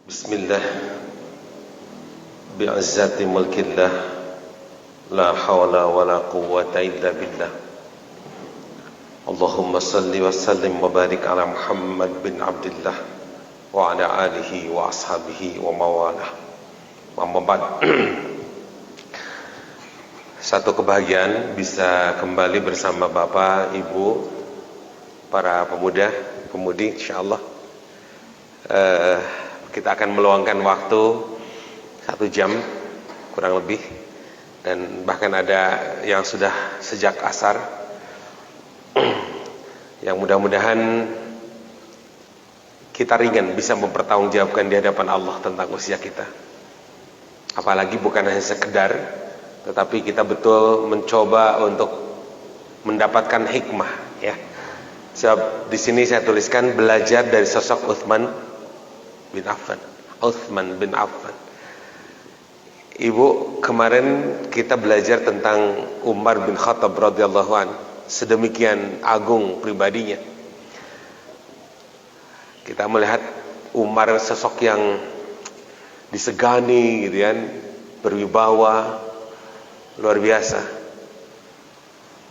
Bismillah, bi'izzati mulkillah, la hawla wa la quwwata illa billah. Allahumma salli wa sallim wa barik ala Muhammad bin Abdullah wa ala alihi wa ashabihi wa mawalah. Amma ba'd. Satu kebahagiaan bisa kembali bersama Bapak, Ibu, para pemuda, pemudi insyaallah. Kita akan meluangkan waktu 1 jam kurang lebih, dan bahkan ada yang sudah sejak asar, yang mudah-mudahan kita ringan bisa mempertanggungjawabkan di hadapan Allah tentang usia kita. Apalagi bukan hanya sekedar, tetapi kita betul mencoba untuk mendapatkan hikmah, ya. Sebab di sini saya tuliskan belajar dari sosok Utsman bin Affan. Ibu, kemarin kita belajar tentang Umar bin Khattab radhiyallahu an, sedemikian agung pribadinya. Kita melihat Umar sosok yang disegani, gitu kan, berwibawa, luar biasa.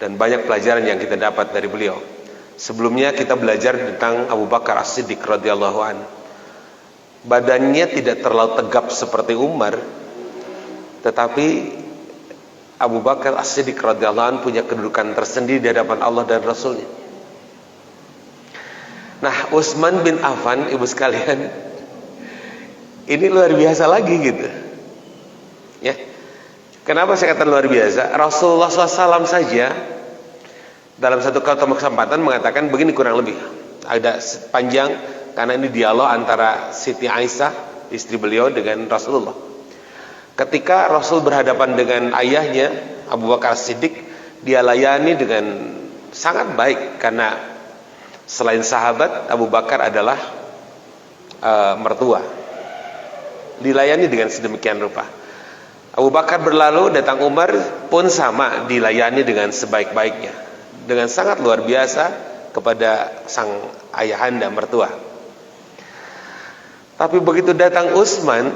Dan banyak pelajaran yang kita dapat dari beliau. Sebelumnya kita belajar tentang Abu Bakar As-Siddiq radhiyallahu an. Badannya tidak terlalu tegap seperti Umar, tetapi Abu Bakar As-Siddiq radhiyallahu anhu punya kedudukan tersendiri di hadapan Allah dan Rasulnya. Nah, Utsman bin Affan, ibu sekalian, ini luar biasa lagi gitu, ya. Kenapa saya katakan luar biasa? Rasulullah SAW saja dalam satu kesempatan mengatakan begini, kurang lebih ada panjang, karena ini dialog antara Siti Aisyah, istri beliau, dengan Rasulullah. Ketika Rasul berhadapan dengan ayahnya Abu Bakar Siddiq, dia layani dengan sangat baik, karena selain sahabat, Abu Bakar adalah mertua. Dilayani dengan sedemikian rupa. Abu Bakar berlalu, datang Umar pun sama, dilayani dengan sebaik-baiknya, dengan sangat luar biasa kepada sang ayahanda mertua. Tapi begitu datang Utsman,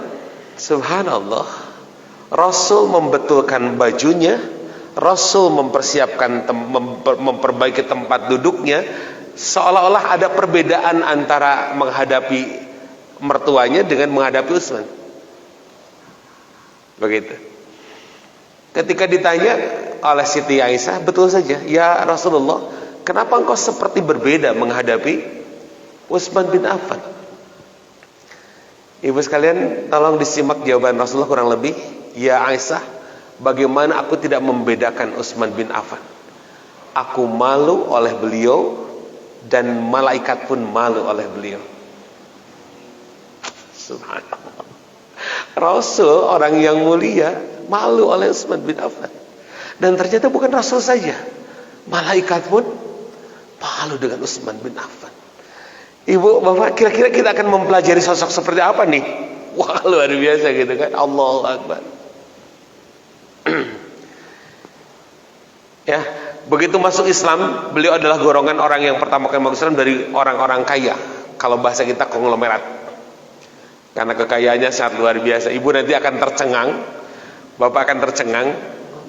subhanallah, Rasul membetulkan bajunya, Rasul mempersiapkan memperbaiki tempat duduknya, seolah-olah ada perbedaan antara menghadapi mertuanya dengan menghadapi Utsman. Begitu. Ketika ditanya oleh Siti Aisyah, betul saja, ya Rasulullah, kenapa engkau seperti berbeda menghadapi Utsman bin Affan? Ibu sekalian, tolong disimak jawaban Rasulullah kurang lebih. Ya Aisyah, bagaimana aku tidak membedakan Utsman bin Affan? Aku malu oleh beliau, dan malaikat pun malu oleh beliau. Subhanallah. Rasul, orang yang mulia, malu oleh Utsman bin Affan. Dan ternyata bukan Rasul saja, malaikat pun malu dengan Utsman bin Affan. Ibu, Bapak, kira-kira kita akan mempelajari sosok seperti apa nih? Wah, luar biasa gitu kan. Allahu Akbar. Ya, begitu masuk Islam, beliau adalah golongan orang yang pertama kali masuk Islam dari orang-orang kaya. Kalau bahasa kita konglomerat. Karena kekayaannya sangat luar biasa. Ibu nanti akan tercengang, Bapak akan tercengang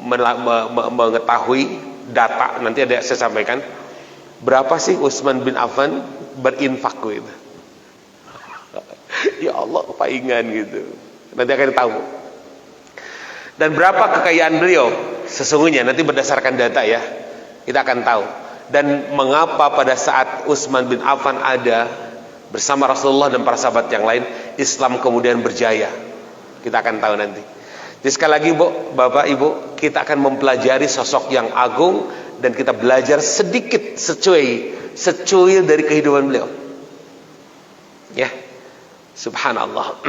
mengetahui data, nanti ada saya sampaikan. Berapa sih Utsman bin Affan berinfak gitu? Ya Allah, paingan gitu. Nanti akan tahu. Dan berapa kekayaan beliau sesungguhnya, nanti berdasarkan data, ya, kita akan tahu. Dan mengapa pada saat Utsman bin Affan ada bersama Rasulullah dan para sahabat yang lain, Islam kemudian berjaya. Kita akan tahu nanti. Jadi sekali lagi, Bu, Bapak, Ibu, kita akan mempelajari sosok yang agung, dan kita belajar sedikit secuil dari kehidupan beliau. Ya, subhanallah.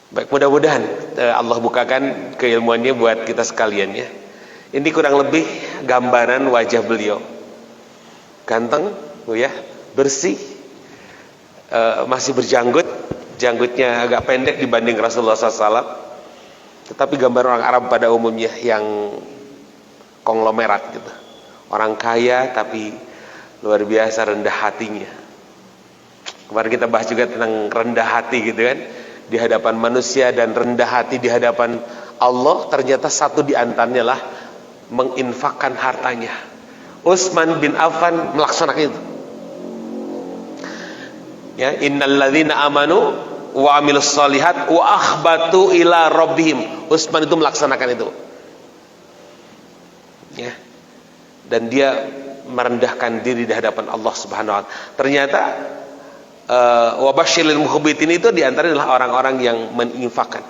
Baik, mudah-mudahan Allah bukakan keilmuannya buat kita sekalian, ya. Ini kurang lebih gambaran wajah beliau. Ganteng, ya, bersih, masih berjanggut, janggutnya agak pendek dibanding Rasulullah SAW. Tetapi gambar orang Arab pada umumnya yang konglomerat gitu. Orang kaya tapi luar biasa rendah hatinya. Kemarin kita bahas juga tentang rendah hati gitu kan, di hadapan manusia dan rendah hati di hadapan Allah. Ternyata satu di antaranya lah menginfakkan hartanya. Utsman bin Affan melaksanakan itu. Ya, innalladzina amanu wa amilus solihat wa akhbatu ila rabbihim. Utsman itu melaksanakan itu. Ya. Dan dia merendahkan diri di hadapan Allah Subhanahu wa taala. Ternyata wa basyiril mukhbitin itu di antara adalah orang-orang yang menginfakkan.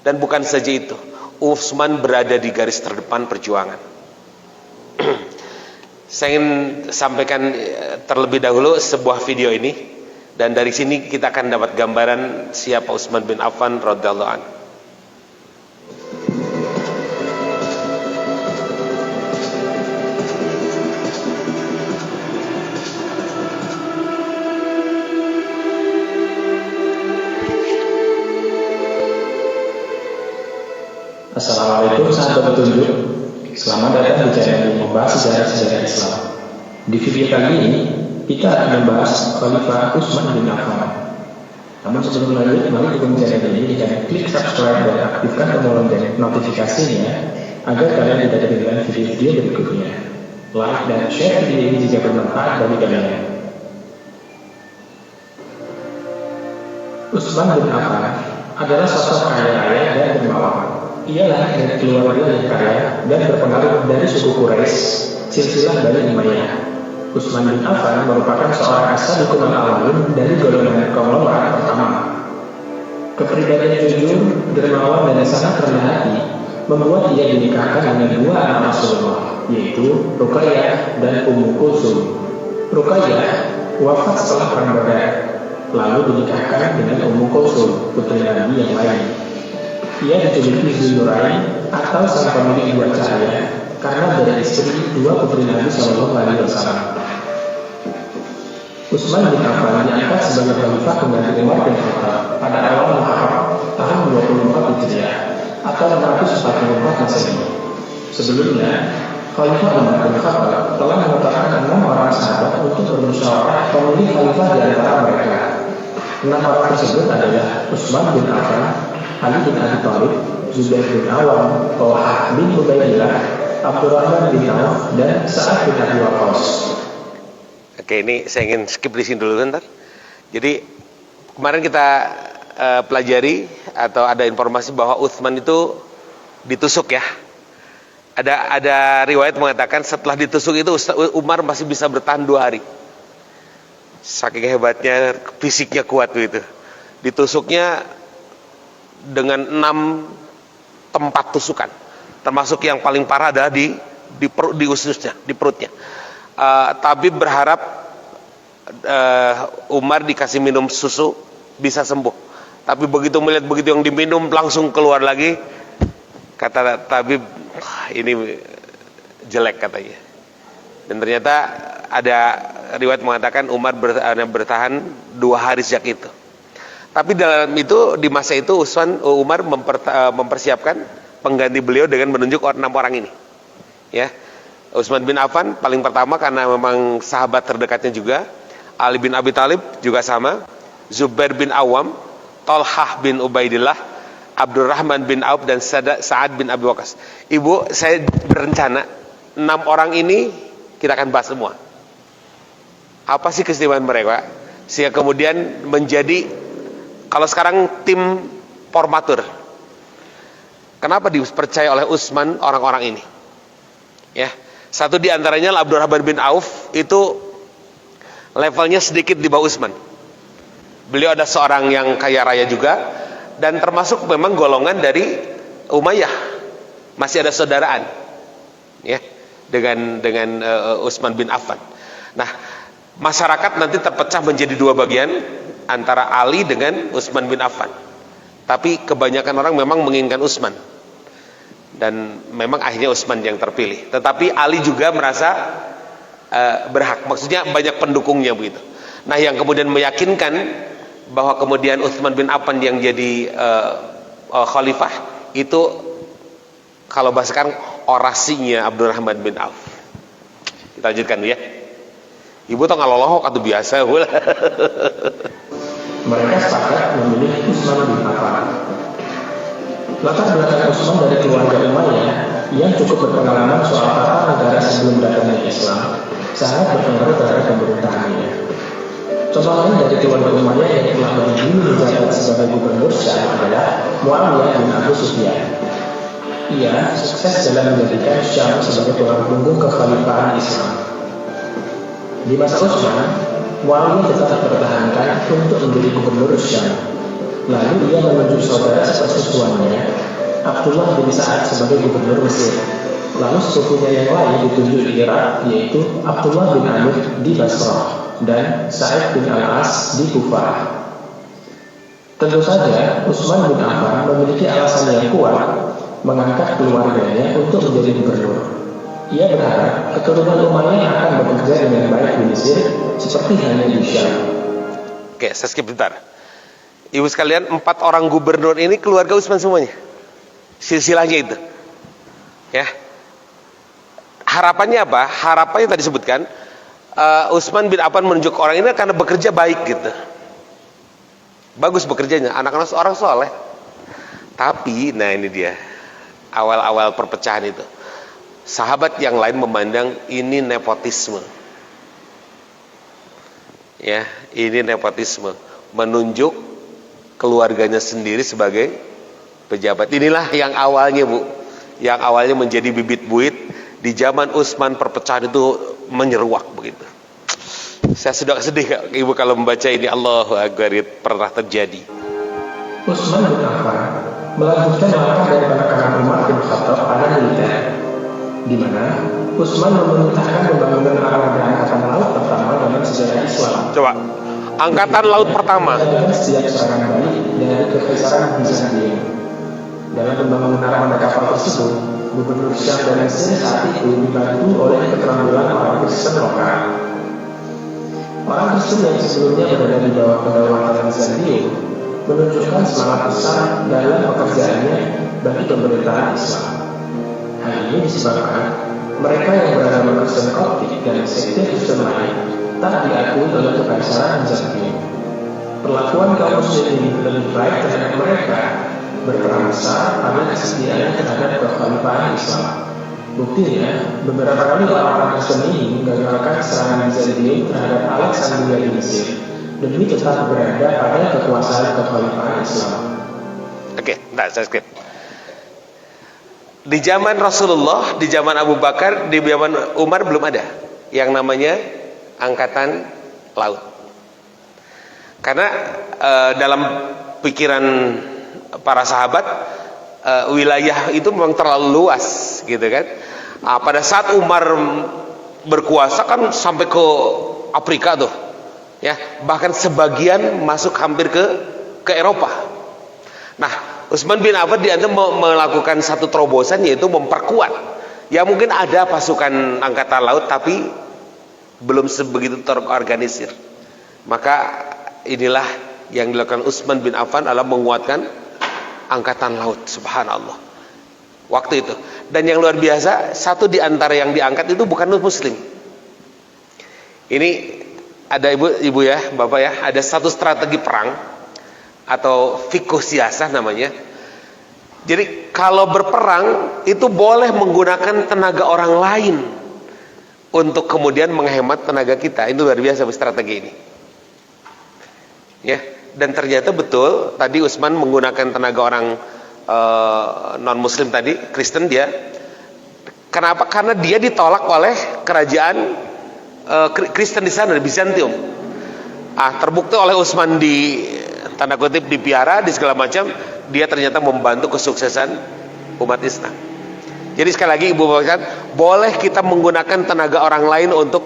Dan bukan saja itu, Utsman berada di garis terdepan perjuangan. Saya ingin sampaikan terlebih dahulu sebuah video ini, dan dari sini kita akan dapat gambaran siapa Utsman bin Affan radhiyallahu anhu. Assalamualaikum sahabat petunjuk. Selamat datang di channel yang membahas sejarah Islam. Di video kali ini kita akan membahas Khalifah Utsman bin Affan. Namun sebelum lanjut, mari dukung channel ini dengan klik subscribe dan aktifkan tombol lonceng notifikasinya agar kalian tidak ketinggalan video-video berikutnya. Like dan share video ini jika bermanfaat bagi kalian. Utsman bin Affan adalah sosok kaya raya dan dermawan. Ia lahir dari keluarga yang kaya dan berpengaruh dari suku Quraisy, silsilah Bani Umayyah. Utsman bin Affan merupakan seorang as-sadiqul awwalun dari golongan konglomerat pertama. Kepribadian jujur, dermawan dan sangat rendah hati membuat ia dinikahkan dengan dua anak Rasulullah, yaitu Ruqayyah dan Ummu Kulsum. Ruqayyah wafat setelah perang Badar, lalu dinikahkan dengan Ummu Kulsum, putri Nabi yang lain. Ia dijuluki Zulnurain atau sang pemilik dua cahaya karena beristri dua putri Nabi Shallallahu Alaihi Wasallam. Utsman bin Affan diangkat sebagai khalifah pengganti Umar bin Khattab pada awal Muharram tahun 24 Hijriah atau 644 Masehi. Sebelumnya, Khalifah Umar bin Khattab telah menetapkan 6 orang sahabat untuk bermusyawarah pemilih khalifah di antara mereka. 6 orang tersebut adalah Utsman bin Affan, Ali bin Abi Thalib, Zubair bin Awam, Talhah bin Ubaidillah, Abdurrahman bin Auf, dan Sa'ad bin Abi Waqqas. Oke, ini saya ingin skip di sini dulu bentar. Jadi kemarin kita pelajari atau ada informasi bahwa Utsman itu ditusuk ya. Ada riwayat mengatakan setelah ditusuk itu Umar masih bisa bertahan 2 hari. Saking hebatnya, fisiknya kuat begitu. Ditusuknya dengan 6 tempat tusukan, termasuk yang paling parah adalah di ususnya, di perutnya. Tabib berharap Umar dikasih minum susu bisa sembuh, tapi begitu melihat begitu yang diminum langsung keluar lagi, kata tabib ini jelek katanya. Dan ternyata ada riwayat mengatakan Umar bertahan 2 hari sejak itu. Tapi dalam itu, di masa itu Umar mempersiapkan pengganti beliau dengan menunjuk 6 orang ini. Ya, Utsman bin Affan paling pertama karena memang sahabat terdekatnya juga. Ali bin Abi Thalib juga sama. Zubair bin Awam, Talhah bin Ubaidillah, Abdurrahman bin Auf, dan Sa'ad bin Abi Waqqas. Ibu, saya berencana 6 orang ini kita akan bahas semua. Apa sih keistimewaan mereka? Sehingga kemudian menjadi, kalau sekarang tim formatur, kenapa dipercaya oleh Utsman orang-orang ini? Ya, satu di antaranya Abdurrahman bin Auf, itu levelnya sedikit di bawah Utsman. Beliau ada seorang yang kaya raya juga, dan termasuk memang golongan dari Umayyah, masih ada saudaraan, ya, dengan Utsman bin Affan. Nah, masyarakat nanti terpecah menjadi 2 bagian, antara Ali dengan Utsman bin Affan. Tapi kebanyakan orang memang menginginkan Utsman, dan memang akhirnya Utsman yang terpilih. Tetapi Ali juga merasa berhak, maksudnya banyak pendukungnya begitu. Nah, yang kemudian meyakinkan bahwa kemudian Utsman bin Affan yang jadi khalifah itu, kalau bahasa sekarang, orasinya Abdurrahman bin Auf. Kita lanjutkan dulu ya. Ibu tau ngaloloh atau biasa? Mereka sepakat memilih Utsman bin Affan. Latar belakang Utsman dari keluarga Umayyah yang cukup berpengalaman soal tata negara sebelum datangnya Islam sangat berpengaruh terhadap pemerintahannya. Contoh lain dari keluarga Umayyah yang telah dulu menjabat sebagai gubernur Syam adalah Muawiyah bin Abu Sufyan. Ia sukses dalam menjadikan Syam sebagai tulang punggung kekhalifahan Islam. Di masa Utsman, Muawiyah tetap dipertahankan untuk menjadi gubernur Syam. Lalu ia menunjuk saudara sepersusuannya, Abdullah bin Sa'ad sebagai gubernur Mesir. Lalu sepupunya yang lain ditunjuk di Irak, yaitu Abdullah bin Amir di Basrah dan Sa'id bin Al-As di Kufah. Tentu saja, Utsman bin Affan memiliki alasan yang kuat mengangkat keluarganya untuk menjadi gubernur. Ia berharap keturunan Umayyah akan bekerja dengan baik di Mesir seperti halnya di Syam. Oke, saya skip bentar. Ibu sekalian, 4 orang gubernur ini keluarga Utsman semuanya. Silsilahnya itu. Ya. Harapannya apa? Harapannya tadi sebutkan, Utsman bin Affan menunjuk orang ini karena bekerja baik gitu. Bagus bekerjanya, anak-anak orang soleh. Tapi, nah ini dia. Awal-awal perpecahan itu. Sahabat yang lain memandang ini nepotisme. Ya, ini nepotisme. Menunjuk keluarganya sendiri sebagai pejabat. Inilah yang awalnya, Bu, yang awalnya menjadi bibit buit di zaman Utsman. Perpecahan itu menyeruak begitu. Saya sudah sedih Ibu kalau membaca ini. Allahu Akbar, pernah terjadi. Utsman bin Affan melanjutkan langkah dari penekanan Umar bin Khattab pada militer, di mana Utsman memerintahkan pembangunan armada angkatan laut pertama dalam sejarah Islam. Coba, angkatan laut pertama. Sejak serangan balik dari kekaisaran Bizantium. Dalam pembangunan armada kapal tersebut, gubernur Syam dan Mesir saat itu dibantu oleh keterampilan orang Kristen lokal. Orang Kristen yang sebelumnya berada di bawah kedaulatan Bizantium menunjukkan semangat besar dalam pekerjaannya bagi pemerintahan Islam. Hal ini disebabkan mereka yang beragama Kristen Koptik dan sekte Kristen lain tak diakui oleh kekaisaran Bizantium. Perlakuan kaum muslimin lebih baik terhadap mereka berperan besar pada kesetiaan terhadap kekhalifahan Islam. Buktinya, beberapa kali orang-orang Kristen ini menggagalkan serangan Bizantium terhadap Alexandria di Mesir demi tetap berada pada kekuasaan kekhalifahan Islam. Oke, saya skip. Di zaman Rasulullah, di zaman Abu Bakar, di zaman Umar belum ada yang namanya angkatan laut. Karena dalam pikiran para sahabat, wilayah itu memang terlalu luas, gitu kan. Pada saat Umar berkuasa kan sampai ke Afrika tuh, ya, bahkan sebagian masuk hampir ke Eropa. Nah, Utsman bin Affan diantar melakukan satu terobosan, yaitu memperkuat. Ya mungkin ada pasukan angkatan laut, tapi belum sebegitu terorganisir. Maka inilah yang dilakukan Utsman bin Affan adalah menguatkan angkatan laut. Subhanallah waktu itu. Dan yang luar biasa, satu di antara yang diangkat itu bukan muslim. Ini ada ibu ya, bapak ya, ada satu strategi perang atau fiqh siyasah namanya. Jadi kalau berperang itu boleh menggunakan tenaga orang lain untuk kemudian menghemat tenaga kita. Itu luar biasa strategi ini. Ya, dan ternyata betul tadi Utsman menggunakan tenaga orang non muslim tadi, Kristen dia. Kenapa? Karena dia ditolak oleh kerajaan Kristen di sana, di Bizantium. Terbukti oleh Utsman di tanda kutip dipiara di segala macam, dia ternyata membantu kesuksesan umat Islam. Jadi sekali lagi Ibu Bapak, boleh kita menggunakan tenaga orang lain untuk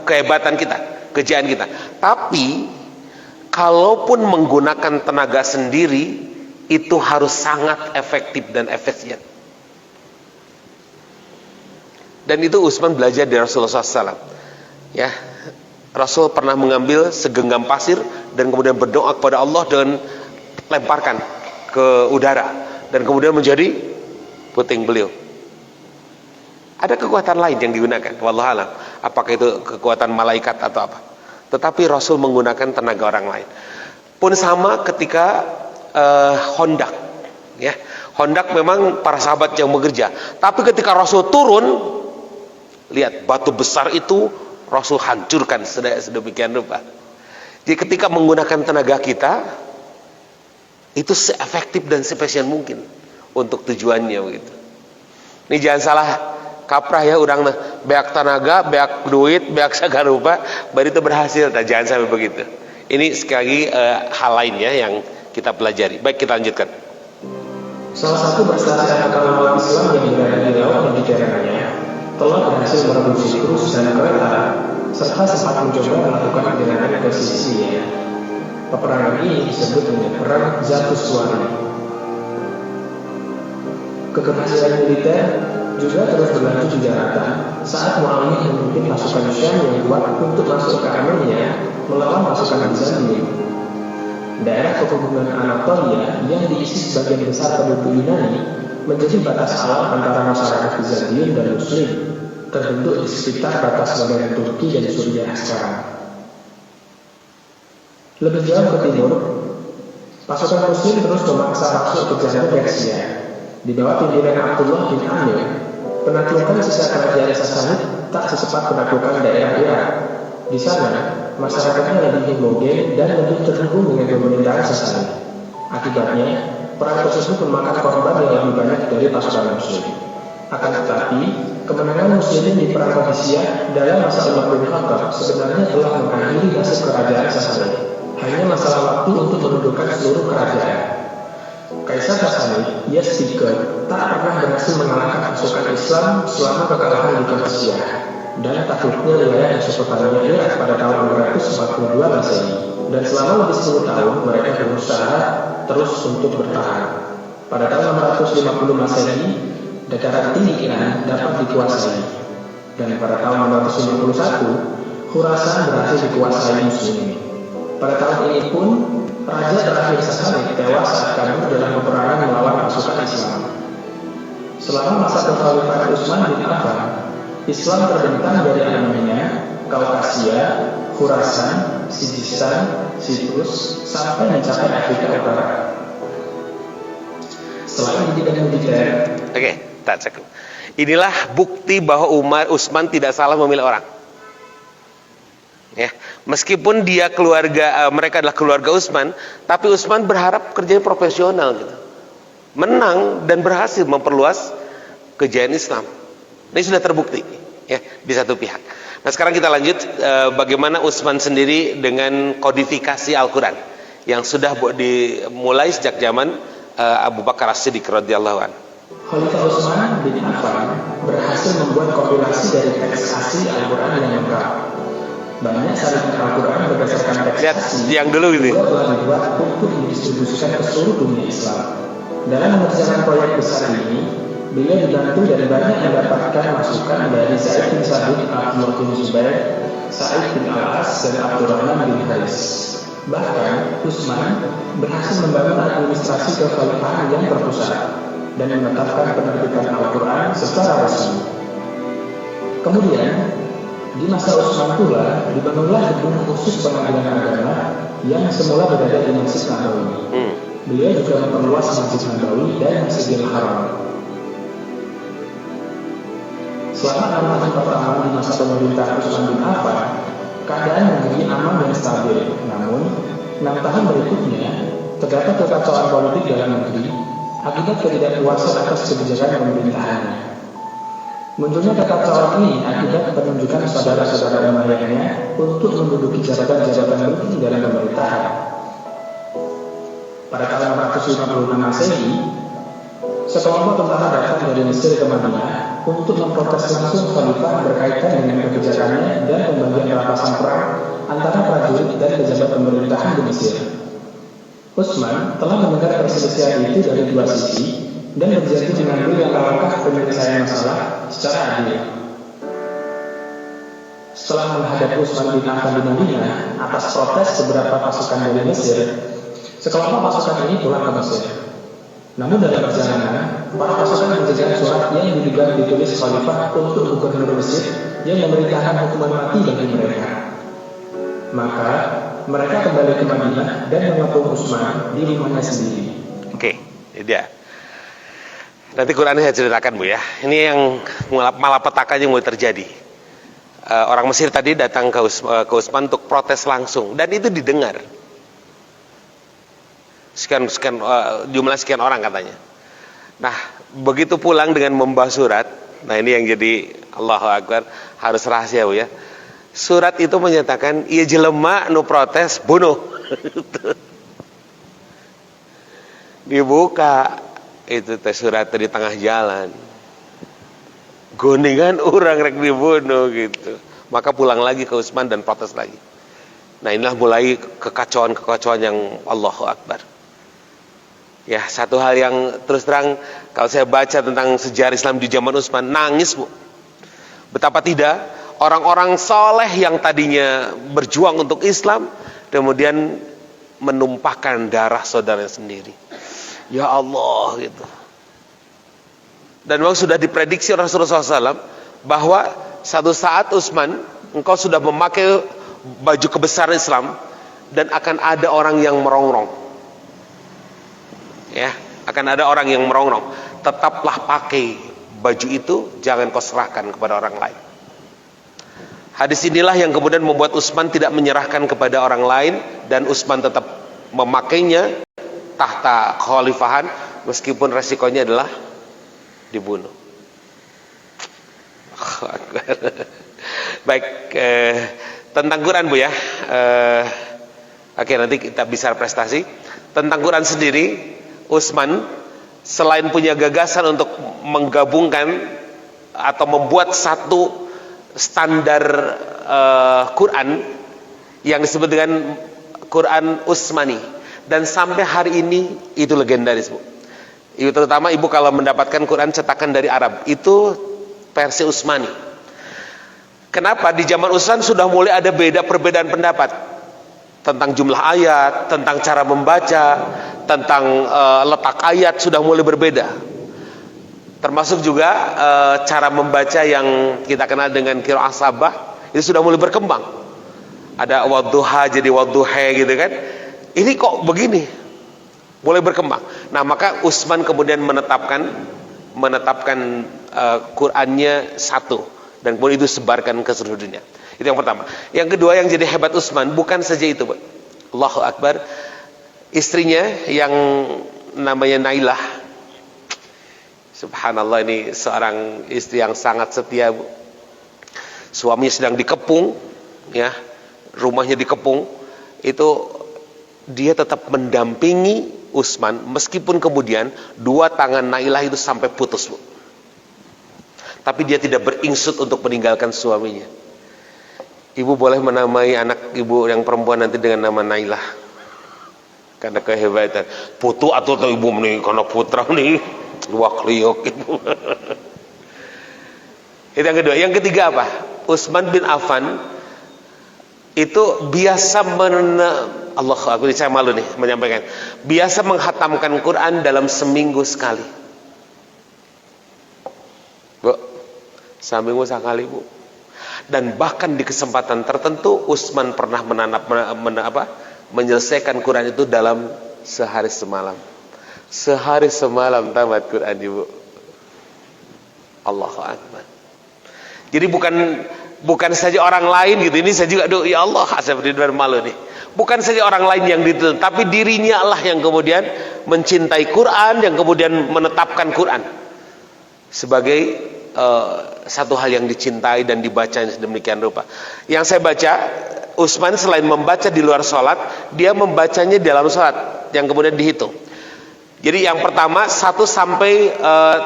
kehebatan kita, kejayaan kita. Tapi kalaupun menggunakan tenaga sendiri, itu harus sangat efektif dan efisien. Dan itu Utsman belajar dari Rasulullah SAW. Ya, Rasul pernah mengambil segenggam pasir dan kemudian berdoa kepada Allah dan lemparkan ke udara dan kemudian menjadi puting beliau. Ada kekuatan lain yang digunakan, wallahu alam. Apakah itu kekuatan malaikat atau apa? tetapi Rasul menggunakan tenaga orang lain. Pun sama ketika Hondak, ya. Hondak memang para sahabat yang bekerja, tapi ketika Rasul turun, lihat batu besar itu Rasul hancurkan sedemikian rupa. Jadi ketika menggunakan tenaga kita, itu seefektif dan spesial mungkin untuk tujuannya begitu. Ini jangan salah kaprah ya, orang beak tenaga, beak duit, beak segala rupa, baru itu berhasil. Nah, jangan sampai begitu. Ini sekali lagi hal lainnya yang kita pelajari. Baik, kita lanjutkan. Salah satu bersahabat kapal Islam yang berada di laut Mediterania telah berhasil merebut Siprus dan Kreta, serta sempat mencoba melakukan penyerangan ke Sisilia. Peperangan ini disebut dengan Perang Zatuswari. Keberhasilan militer juga terus berlanjut di daratan saat Muawiyah memimpin pasukan Syam yang kuat untuk masuk ke Armenia melawan pasukan Bizantium. Daerah pegunungan Anatolia yang diisi sebagian besar penduduk Yunani menjadi batas alam antara masyarakat Bizantium dan Muslim, terbentuk di sekitar batas modern Turki dan Suriah sekarang. Lebih jauh ke timur, pasukan Muslim terus memaksa masuk ke jalur Persia. Di bawah pimpinan Abdullah bin Amir, penaklukan sisa kerajaan Sassanid tak secepat penaklukan daerah Irak. Di sana, masyarakatnya lebih homogen dan lebih terhubung dengan pemerintahan Sassanid. Akibatnya, perang tersebut memakan korban yang lebih banyak dari pasukan Muslim. Akan tetapi, kemenangan Muslimin di perang Qadisiyah dalam masa Umar bin Khattab sebenarnya telah mengakhiri nasib kerajaan Sassanid. Hanya masalah waktu untuk menundukkan seluruh kerajaan. Kaisar Sassanid, Yazdegerd, tak pernah berhasil mengalahkan pasukan Islam selama kekalahan di Qadisiyah dan takluknya wilayah Mesopotamia Irak pada tahun 242 Masehi. Dan selama lebih 10 tahun mereka berusaha terus untuk bertahan. Pada tahun 650 Masehi, dataran tinggi Iran dapat dikuasai. Dan pada tahun 651, Khurasan berhasil dikuasai Muslimin. Pada tahun ini pun, raja terakhir Sassanid tewas saat kabur dalam peperangan melawan pasukan Islam. Selama masa kekhalifahan Utsman bin Affan, Islam terbentang dari Armenia, Kaukasia, Khurasan, Sijistan, Siprus, sampai mencapai Afrika Utara. Selain di bidang militer, tak cukup. Inilah bukti bahwa Utsman tidak salah memilih orang. Ya, meskipun dia mereka adalah keluarga Utsman, tapi Utsman berharap kerjanya profesional gitu. Menang dan berhasil memperluas kejayaan Islam. Ini sudah terbukti ya di satu pihak. Nah, sekarang kita lanjut bagaimana Utsman sendiri dengan kodifikasi Al-Qur'an yang sudah dimulai sejak zaman Abu Bakar As-Siddiq radhiyallahu anhu. Khalifah Utsman bin Affan berhasil membuat kompilasi dari teks asli Al-Qur'an yang lengkap. Banyak salinan Al-Qur'an berdasarkan teks asli yang dulu gitu telah dibuat untuk didistribusikan ke seluruh dunia Islam. Dalam mengerjakan proyek besar ini, beliau dibantu dan banyak mendapatkan masukan dari Zaid bin Sabit, Abdullah bin Zubair, Sa'id bin Al-As, dan Abdurrahman bin Haris. Bahkan, Utsman berhasil membangun administrasi kekhalifahan yang terpusat dan menetapkan penerbitan Al-Qur'an secara resmi. Kemudian, di masa Utsman pula dibangunlah gedung khusus pengadilan agama yang semula berada di Masjid Nabawi. Beliau juga memperluas Masjid Nabawi dan Masjidil Haram. Selama 6 tahun pertama di masa pemerintahan Utsman bin Affan, keadaan menjadi aman dan stabil. Namun, 6 tahun berikutnya terdapat kekacauan politik dalam negeri akibat ketidakpuasan atas kebijakan pemerintahannya. Munculnya kekacauan ini akibat penunjukan saudara-saudara Umayyahnya untuk menduduki jabatan-jabatan penting dalam pemerintahan. Pada tahun 656 Masehi, sekelompok tentara datang dari Mesir ke Madinah untuk memprotes langsung khalifah berkaitan dengan kebijakannya dan pembagian rampasan perang antara prajurit dan pejabat pemerintahan di Mesir. Utsman telah mendengar perselisihan itu dari dua sisi dan berjanji mengambil langkah penyelesaian masalah secara adil. Setelah menghadapi Utsman bin Affan di Madinah atas protes beberapa pasukan dari Mesir, sekelompok pasukan ini pulang ke Mesir. Namun dalam perjalanan, para pasukan menjaga surat yang diduga ditulis khalifah untuk gubernur Mesir yang memerintahkan hukuman mati bagi mereka. Maka mereka kembali ke Madinah dan mengepung Utsman di rumahnya sendiri. Oke, ini dia. Nanti Qurannya saya ceritakan Bu ya. Ini yang malapetakannya mulai terjadi. Orang Mesir tadi datang ke Utsman untuk protes langsung dan itu didengar. Jumlah sekian orang katanya. Nah, begitu pulang dengan membawa surat. Nah, ini yang jadi Allahu Akbar, harus rahasia Bu ya. Surat itu menyatakan ieu jelema nu protes bunuh. Dibuka itu teh surat di tengah jalan. Goningan orang rek dibunuh gitu. Maka pulang lagi ke Utsman dan protes lagi. Nah, inilah mulai kekacauan yang Allahu Akbar. Ya, satu hal yang terus terang kalau saya baca tentang sejarah Islam di zaman Utsman, nangis Bu. Betapa tidak orang-orang soleh yang tadinya berjuang untuk Islam kemudian menumpahkan darah saudaranya sendiri. Ya Allah gitu. Dan memang sudah diprediksi Rasulullah SAW bahwa satu saat Utsman engkau sudah memakai baju kebesaran Islam dan akan ada orang yang merongrong. Ya, akan ada orang yang merongrong. Tetaplah pakai baju itu, jangan kau serahkan kepada orang lain. Hadis inilah yang kemudian membuat Utsman tidak menyerahkan kepada orang lain dan Utsman tetap memakainya tahta kekhalifahan meskipun resikonya adalah dibunuh. Baik, tentang Quran Bu ya. Oke, nanti kita bisa prestasi. Tentang Quran sendiri, Utsman selain punya gagasan untuk menggabungkan atau membuat satu standar Quran yang disebut dengan Quran Utsmani, dan sampai hari ini itu legendaris Bu. Ibu, terutama ibu kalau mendapatkan Quran cetakan dari Arab itu versi Utsmani. Kenapa? Di zaman Utsman sudah mulai ada perbedaan pendapat tentang jumlah ayat, tentang cara membaca, tentang letak ayat sudah mulai berbeda. Termasuk juga cara membaca yang kita kenal dengan qiraah sabah itu sudah mulai berkembang. Ada wadduha jadi wadduha gitu kan. Ini kok begini? Mulai berkembang. Nah, maka Utsman kemudian menetapkan Qur'annya satu dan kemudian itu sebarkan ke seluruh dunia. Itu yang pertama. Yang kedua yang jadi hebat Utsman bukan saja itu, Bu. Allahu Akbar. Istrinya yang namanya Nailah. Subhanallah, ini seorang istri yang sangat setia Bu. Suaminya sedang dikepung, ya, rumahnya dikepung, itu dia tetap mendampingi Utsman meskipun kemudian dua tangan Nailah itu sampai putus Bu. Tapi dia tidak beringsut untuk meninggalkan suaminya. Ibu boleh menamai anak ibu yang perempuan nanti dengan nama Nailah karena kehebatan. Putu atau ibu nih karena putra nih dua kliok ibu. Itu yang kedua. Yang ketiga apa? Utsman bin Affan itu biasa Allah, aku saya malu nih menyampaikan. Biasa menghatamkan Quran dalam seminggu sekali. Bu, seminggu sekali Bu. Dan bahkan di kesempatan tertentu Utsman pernah menyelesaikan Quran itu dalam sehari semalam. Sehari semalam tamat Quran Ibu. Allahu Akbar. Jadi bukan saja orang lain gitu. Ini saya juga ya Allah, saya benar-benar malu nih. Bukan saja orang lain yang dituntut, tapi dirinya Allah yang kemudian mencintai Quran, yang kemudian menetapkan Quran sebagai satu hal yang dicintai dan dibaca sedemikian rupa. Yang saya baca, Utsman selain membaca di luar sholat, dia membacanya di dalam sholat, yang kemudian dihitung. Jadi yang pertama 1 sampai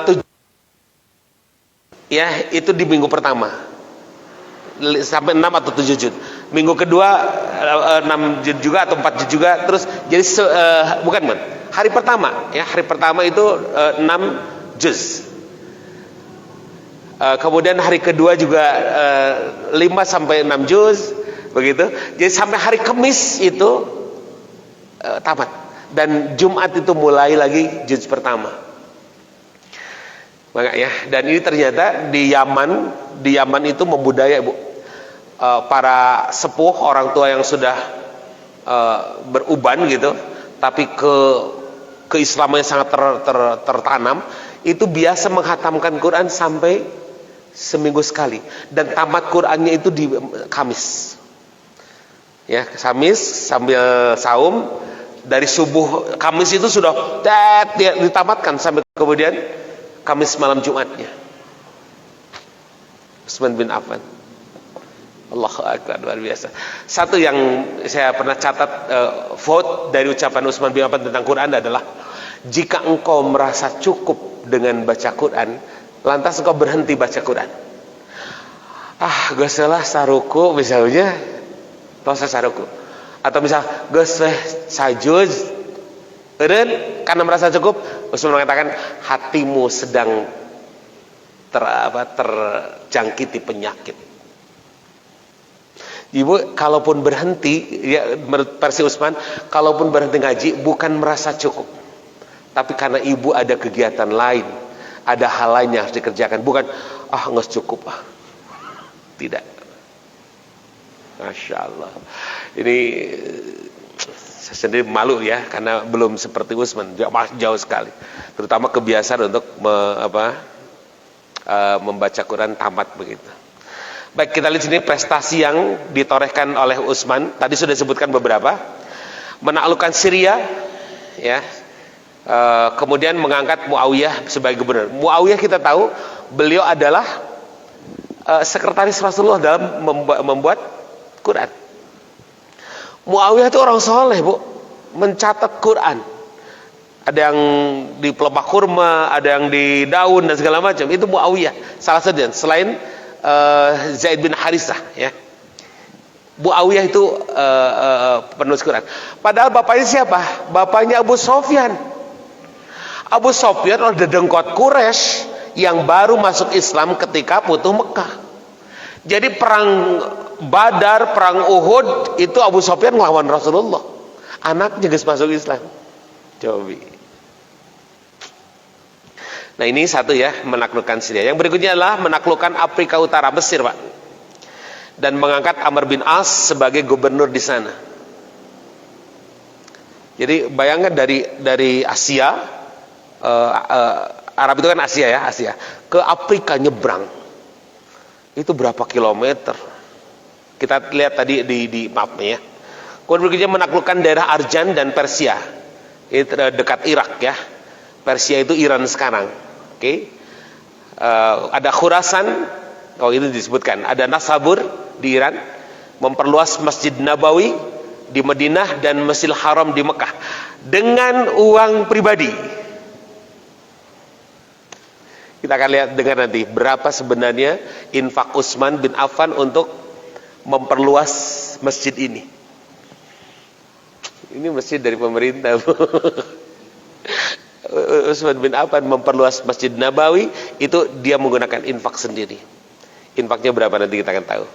7, ya itu di minggu pertama, sampai 6 atau 7 juz. Minggu kedua 6 juz juga atau 4 juz juga. Terus jadi bukan hari pertama, ya hari pertama itu 6 juz. Kemudian hari kedua juga 5 sampai 6 juz begitu. Jadi sampai hari Kamis itu tamat. Dan Jumat itu mulai lagi juz pertama. Maka ya, dan ini ternyata di Yaman itu membudaya Bu. para sepuh, orang tua yang sudah beruban gitu, tapi keislamannya sangat tertanam, itu biasa menghatamkan Quran sampai seminggu sekali, dan tamat Qurannya itu di Kamis. Ya, Kamis sambil saum, dari subuh Kamis itu sudah ditamatkan sampai kemudian Kamis malam Jumatnya. Utsman bin Affan, Allahu Akbar, luar biasa. Satu yang saya pernah catat quote dari ucapan Utsman bin Affan tentang Quran adalah, jika engkau merasa cukup dengan baca Quran, lantas engkau berhenti baca Quran. Gak salah saruku misalnya, proses saruku, atau misal geus sajud eureun karena merasa cukup, Utsman mengatakan hatimu sedang terjangkiti penyakit. Ibu, kalaupun berhenti, ya menurut versi Utsman, kalaupun berhenti ngaji bukan merasa cukup, tapi karena ibu ada kegiatan lain, ada hal lain yang harus dikerjakan, bukan nggak cukup tidak. Masya Allah, ini saya sendiri malu ya, karena belum seperti Utsman, jauh sekali, terutama kebiasaan untuk membaca Quran tamat begitu. Baik, kita lihat sini prestasi yang ditorehkan oleh Utsman. Tadi sudah disebutkan beberapa. Menaklukkan Syria, ya. Kemudian mengangkat Muawiyah sebagai gubernur. Muawiyah kita tahu beliau adalah sekretaris Rasulullah dalam membuat Quran. Muawiyah itu orang soleh, Bu, mencatat Quran. Ada yang di pelepah kurma, ada yang di daun dan segala macam. Itu Muawiyah, salah satu selain Zaid bin Harithah, ya. Muawiyah itu penulis Quran. Padahal bapaknya siapa? Bapaknya Abu Sofyan. Abu Sofyan adalah dedengkot Quraisy yang baru masuk Islam ketika Futuh Mekah. Jadi perang Badar, perang Uhud itu Abu Sofyan melawan Rasulullah. Anaknya guys masuk Islam. Coba. Nah, ini satu ya, menaklukkan Syria. Yang berikutnya adalah menaklukkan Afrika Utara, Mesir, Pak, dan mengangkat Amr bin As sebagai gubernur di sana. Jadi bayangkan dari Asia, Arab itu kan Asia ya, Asia ke Afrika nyebrang, itu berapa kilometer? Kita lihat tadi di mapnya ya. Kemudian berikutnya menaklukkan daerah Arjan dan Persia, itu dekat Irak ya. Persia itu Iran sekarang. Oke. Ada Khurasan, ini disebutkan. Ada Nasabur di Iran, memperluas Masjid Nabawi di Madinah dan Masjidil Haram di Mekah dengan uang pribadi. Kita akan lihat dengar nanti berapa sebenarnya infak Utsman bin Affan untuk memperluas masjid ini. Ini masjid dari pemerintah. Utsman bin Affan memperluas Masjid Nabawi, itu dia menggunakan infak sendiri. Infaknya berapa nanti kita akan tahu.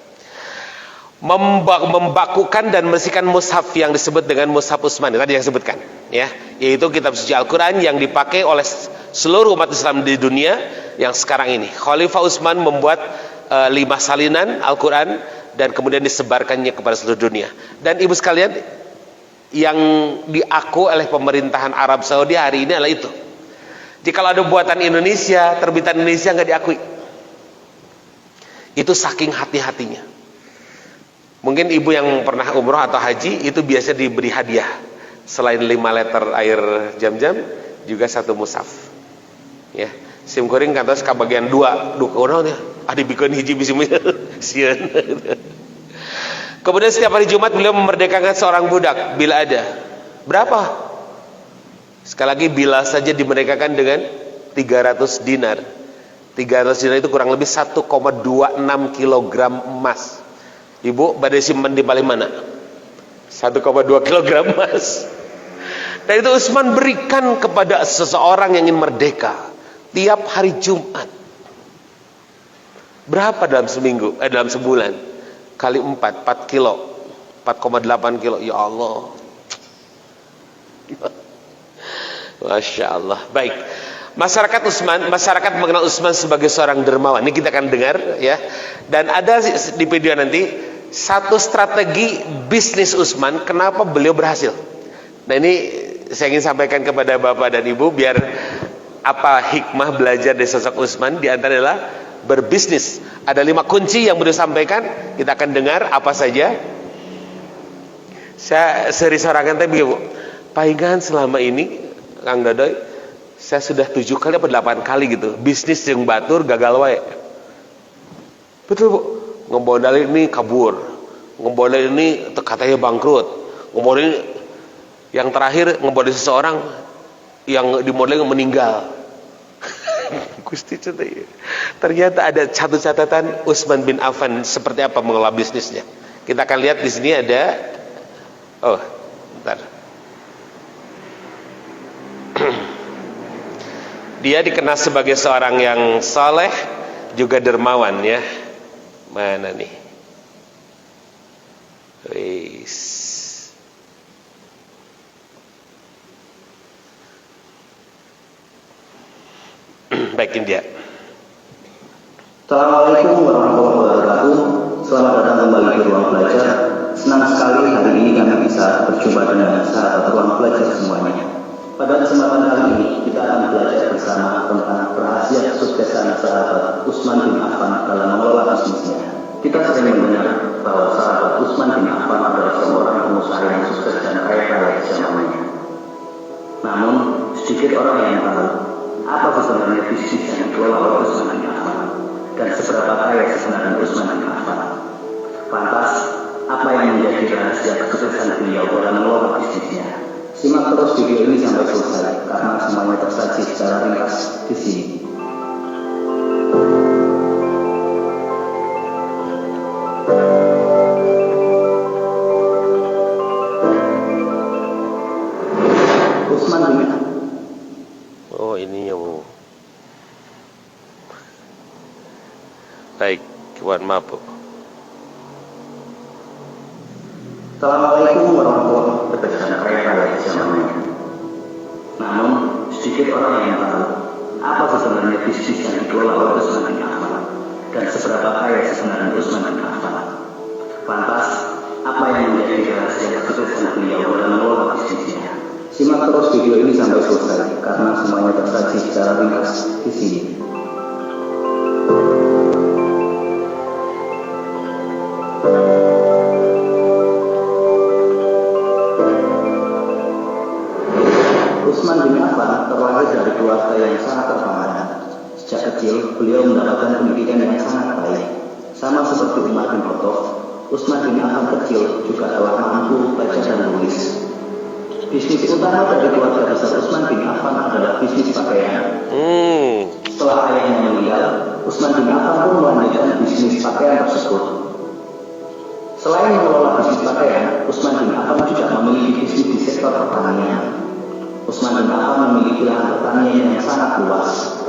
Membakukan dan membersihkan mushaf yang disebut dengan mushaf Utsman, tadi yang disebutkan ya, yaitu kitab suci Al-Quran yang dipakai oleh seluruh umat Islam di dunia yang sekarang ini. Khalifah Utsman membuat 5 salinan Al-Quran dan kemudian disebarkannya kepada seluruh dunia. Dan ibu sekalian, yang diaku oleh pemerintahan Arab Saudi hari ini adalah itu. Jika ada buatan Indonesia, terbitan Indonesia nggak diakui. Itu saking hati-hatinya. Mungkin ibu yang pernah umroh atau haji itu biasa diberi hadiah, selain 5 liter air jam-jam, juga 1 mushaf. Ya, sim kuring kantos kabagian 2 orang ya. Adi bikin hiji bisi sieun. Kemudian setiap hari Jumat beliau memerdekakan seorang budak bila ada. Berapa? Sekali lagi, bila saja dimerdekakan dengan 300 dinar. 300 dinar itu kurang lebih 1,26 kilogram emas. Ibu badai simpan di paling mana? 1,2 kilogram emas. Dan itu Utsman berikan kepada seseorang yang ingin merdeka tiap hari Jumat. Berapa dalam seminggu? Dalam sebulan? Kali 4 kilo, 4,8 kilo. Ya Allah, Masya Allah. Baik, Masyarakat mengenal Utsman sebagai seorang dermawan. Ini kita akan dengar ya. Dan ada di video nanti satu strategi bisnis Utsman kenapa beliau berhasil. Nah, ini saya ingin sampaikan kepada Bapak dan Ibu biar apa hikmah belajar dari sosok Utsman. Di antara adalah berbisnis. Ada 5 kunci yang beliau sampaikan. Kita akan dengar apa saja. Saya seri sorangan tadi Bu. Palingan selama ini Kang Dodoy, saya sudah 7 kali atau 8 kali gitu bisnis yang batur gagal wae. Betul Bu. Ngemodalin ini kabur, ngemodalin ini katanya bangkrut, ngemodalin yang terakhir ngemodalin seseorang yang dimodalin meninggal. Gusti cetai. Ternyata ada satu catatan Utsman bin Affan seperti apa mengelola bisnisnya. Kita akan lihat di sini ada. Oh, bentar. Dia dikenal sebagai seorang yang saleh juga dermawan ya. Mana nih? Wis. Baikin dia. Assalamualaikum warahmatullahi wabarakatuh. Selamat datang kembali di ruang belajar. Senang sekali hari ini kami bisa berjumpa dengan sahabat ruang belajar semuanya. Pada kesempatan kali ini kita akan belajar bersama tentang rahasia kesuksesan sahabat Utsman bin Affan dalam mengelola bisnisnya. Kita sering mendengar bahwa sahabat Utsman bin Affan adalah seorang pengusaha yang sukses dan kaya raya di zamannya. Namun sedikit orang yang tahu apa sebenarnya bisnis yang dikelola oleh Utsman bin Affan dan seberapa kaya sebenarnya Utsman bin Affan. Lantas apa yang menjadi rahasia kesuksesan beliau dalam mengelola bisnisnya? Simak terus video ini sampai selesai karena semuanya tersaji secara ringkas di sini. Utsman bin Affan. Oh, ini ya Bu. Baik, mohon maaf Bu. Assalamualaikum warahmatullahi wabarakatuh. Namun sedikit orang yang tahu apa sebenarnya bisnis yang dikelola oleh Utsman bin Affan dan seberapa kaya sebenarnya Utsman bin Affan. Lantas apa yang menjadi rahasia kesuksesan beliau dalam mengelola bisnisnya? Simak terus video ini sampai selesai karena semuanya tersaji secara ringkas di sini. Utsman bin Affan terlahir dari keluarga yang sangat terpandang. Sejak kecil, beliau mendapatkan pendidikan yang sangat baik. Sama seperti Umar bin Khattab, Utsman bin Affan kecil juga telah mampu baca dan tulis. Bisnis utama dari keluarga besar Utsman bin Affan adalah bisnis pakaian. Setelah ayahnya meninggal, Utsman bin Affan pun melanjutkan bisnis pakaian tersebut. Selain mengelola bisnis pakaian, Utsman bin Affan juga memiliki bisnis di sektor pertanian. Utsman bin Affan memiliki lahan pertanian yang sangat luas.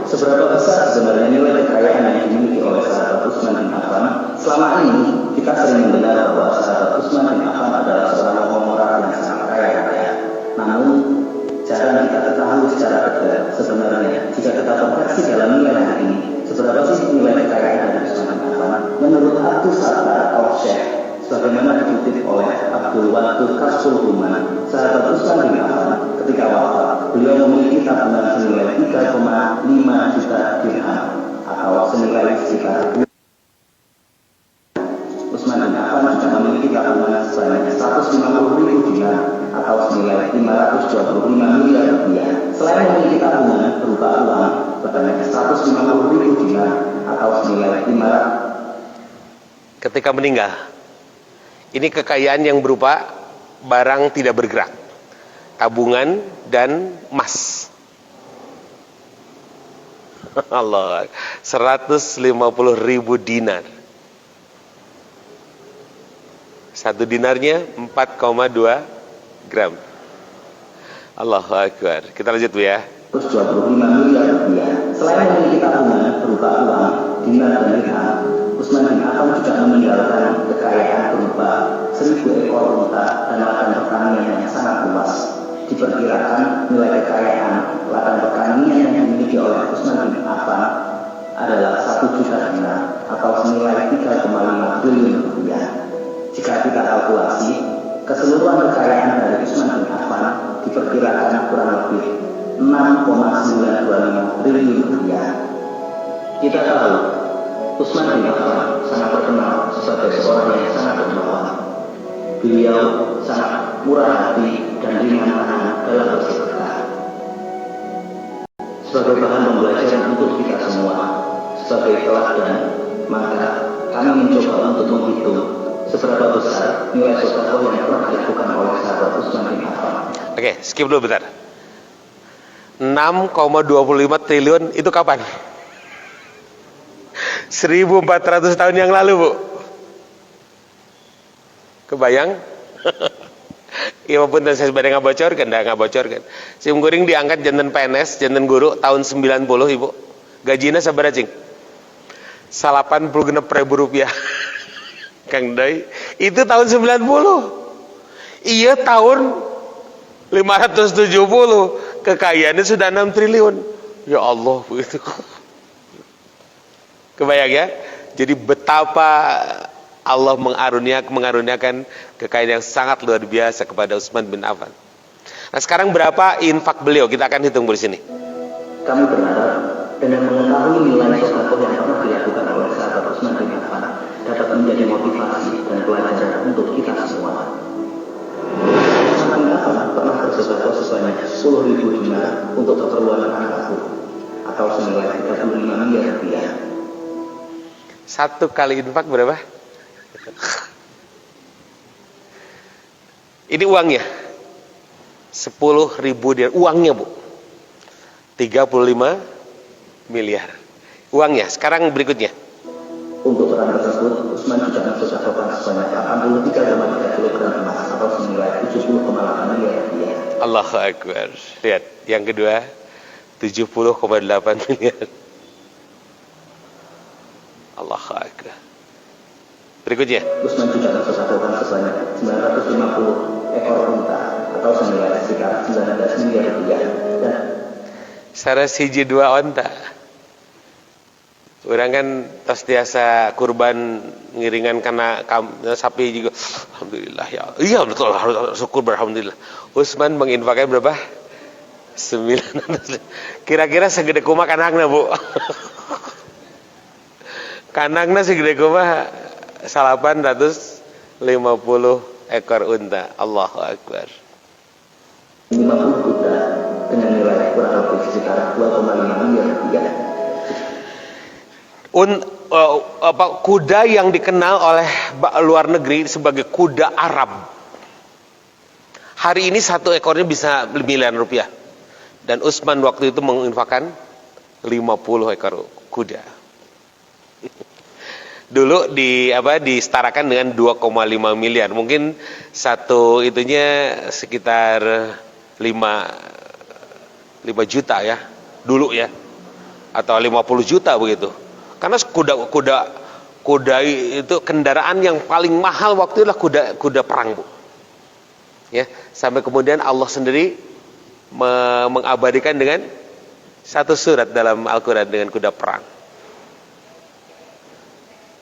Seberapa besar sebenarnya nilai kekayaan yang dimiliki oleh sahabat Utsman bin Affan? Selama ini kita sering mendengar bahwa sahabat Utsman bin Affan adalah seorang konglomerat yang sangat kaya raya. Namun jarang kita ketahui secara detail sebenarnya jika kita konversi dalam nilai hari ini seberapa sih nilai kekayaan dari Utsman bin Affan menurut Abdul Sattar al-Sheikh. Sebagaimana dikutip oleh Abdul Wadud Kasul Uman, sahabat Utsman bin Affan ketika wafat, beliau memiliki tabungan senilai 3,5 juta dirham atau senilai sekitar. Utsman bin Affan juga memiliki tabungan sebanyak 150.000 dinar atau senilai 525 miliar rupiah. Selain memiliki tabungan berupa uang sebanyak 150.000 dinar atau senilai 500. Ketika meninggal, ini kekayaan yang berupa barang tidak bergerak, tabungan dan emas. Allah, 150.000 dinar. Satu dinarnya 4,2 gram. Allahu Akbar. Kita lanjut ya. 125 miliar rupiah. Selain memiliki tabungan berupa uang, dinar dan dirham, Utsman bin Affan juga meninggalkan kekayaan berupa 1.000 ekor unta dan ladang pertanian yang sangat luas. Diperkirakan nilai kekayaan ladang pertanian yang dimiliki oleh Utsman bin Affan adalah 1 juta dinar atau senilai 3,5 triliun rupiah. Jika kita kalkulasi, keseluruhan kekayaan dari Utsman bin Affan diperkirakan kurang lebih 6,925 triliun rupiah. Kita tahu, Utsman bin Affan sangat terkenal sebagai seorang yang sangat dermawan. Beliau sangat murah hati dan ringan tangan dalam bersedekah. Sebagai bahan pembelajaran untuk kita semua, sebagai teladan, maka kami mencoba untuk menghitung seberapa besar nilai sedekah yang pernah dilakukan oleh sahabat Utsman bin Affan. Oke, skip dulu bentar. 6,25 triliun itu kapan? 1400 tahun yang lalu, Bu. Kebayang? Ya walaupun saya sebenarnya nggak bocorkan. Sim Kuring diangkat janten PNS, janten guru tahun 90, Ibu. Gajinya sabar cing. 86.000 rupiah. Kang Dai, itu tahun 90. Iya tahun 570, kekayaannya sudah 6 triliun. Ya Allah, begitu. Kebayang ya? Jadi betapa Allah mengaruniakan kekayaan yang sangat luar biasa kepada Utsman bin Affan. Nah, sekarang berapa infak beliau? Kita akan hitung di sini. Kami berharap dengan mengetahui nilai sedekah yang pernah dilakukan oleh sahabat Utsman bin Affan dapat menjadi motivasi dan pelajaran untuk kita semua. Utsman bin Affan pernah bersedekah sebanyak 10.000 dinar untuk keperluan anakku atau senilai 35 miliar rupiah. Satu kali infak berapa? Ini uangnya 10.000 dinar, uangnya Bu 35 miliar uangnya. Sekarang berikutnya, untuk perang tersebut Utsman juga mensedekahkan sebanyak 83,3 kilogram emas atau senilai 70,8 miliar rupiah. Allahu Akbar. Lihat yang kedua 70,8 miliar. Allahu Akbar. Berikutnya, Utsman juga mensedekahkan sebanyak 950 ekor unta atau senilai sekitar 19 miliar rupiah. Dan Sarah siji dua onta. Orang kan tos biasa kurban ngiringan karena sapi juga. Alhamdulillah ya. Iya betul, harus syukur alhamdulillah. Utsman menginfakkan berapa? 9. Kira-kira segede kumaha kanangna, Bu? Kanangna segede kumaha? 850 ekor unta. Allahu Akbar. 50 kuda dengan nilai kurang lebih sekitar 2,5 miliar rupiah. Kuda yang dikenal oleh luar negeri sebagai kuda Arab. Hari ini satu ekornya bisa miliaran rupiah. Dan Utsman waktu itu menginfakkan 50 ekor kuda. Dulu disetarakan dengan 2,5 miliar. Mungkin satu itunya sekitar 5 juta ya. Dulu ya. Atau 50 juta begitu. Karena kuda itu kendaraan yang paling mahal waktu itu adalah kuda perang, Bu. Ya, sampai kemudian Allah sendiri mengabadikan dengan satu surat dalam Al-Qur'an dengan kuda perang.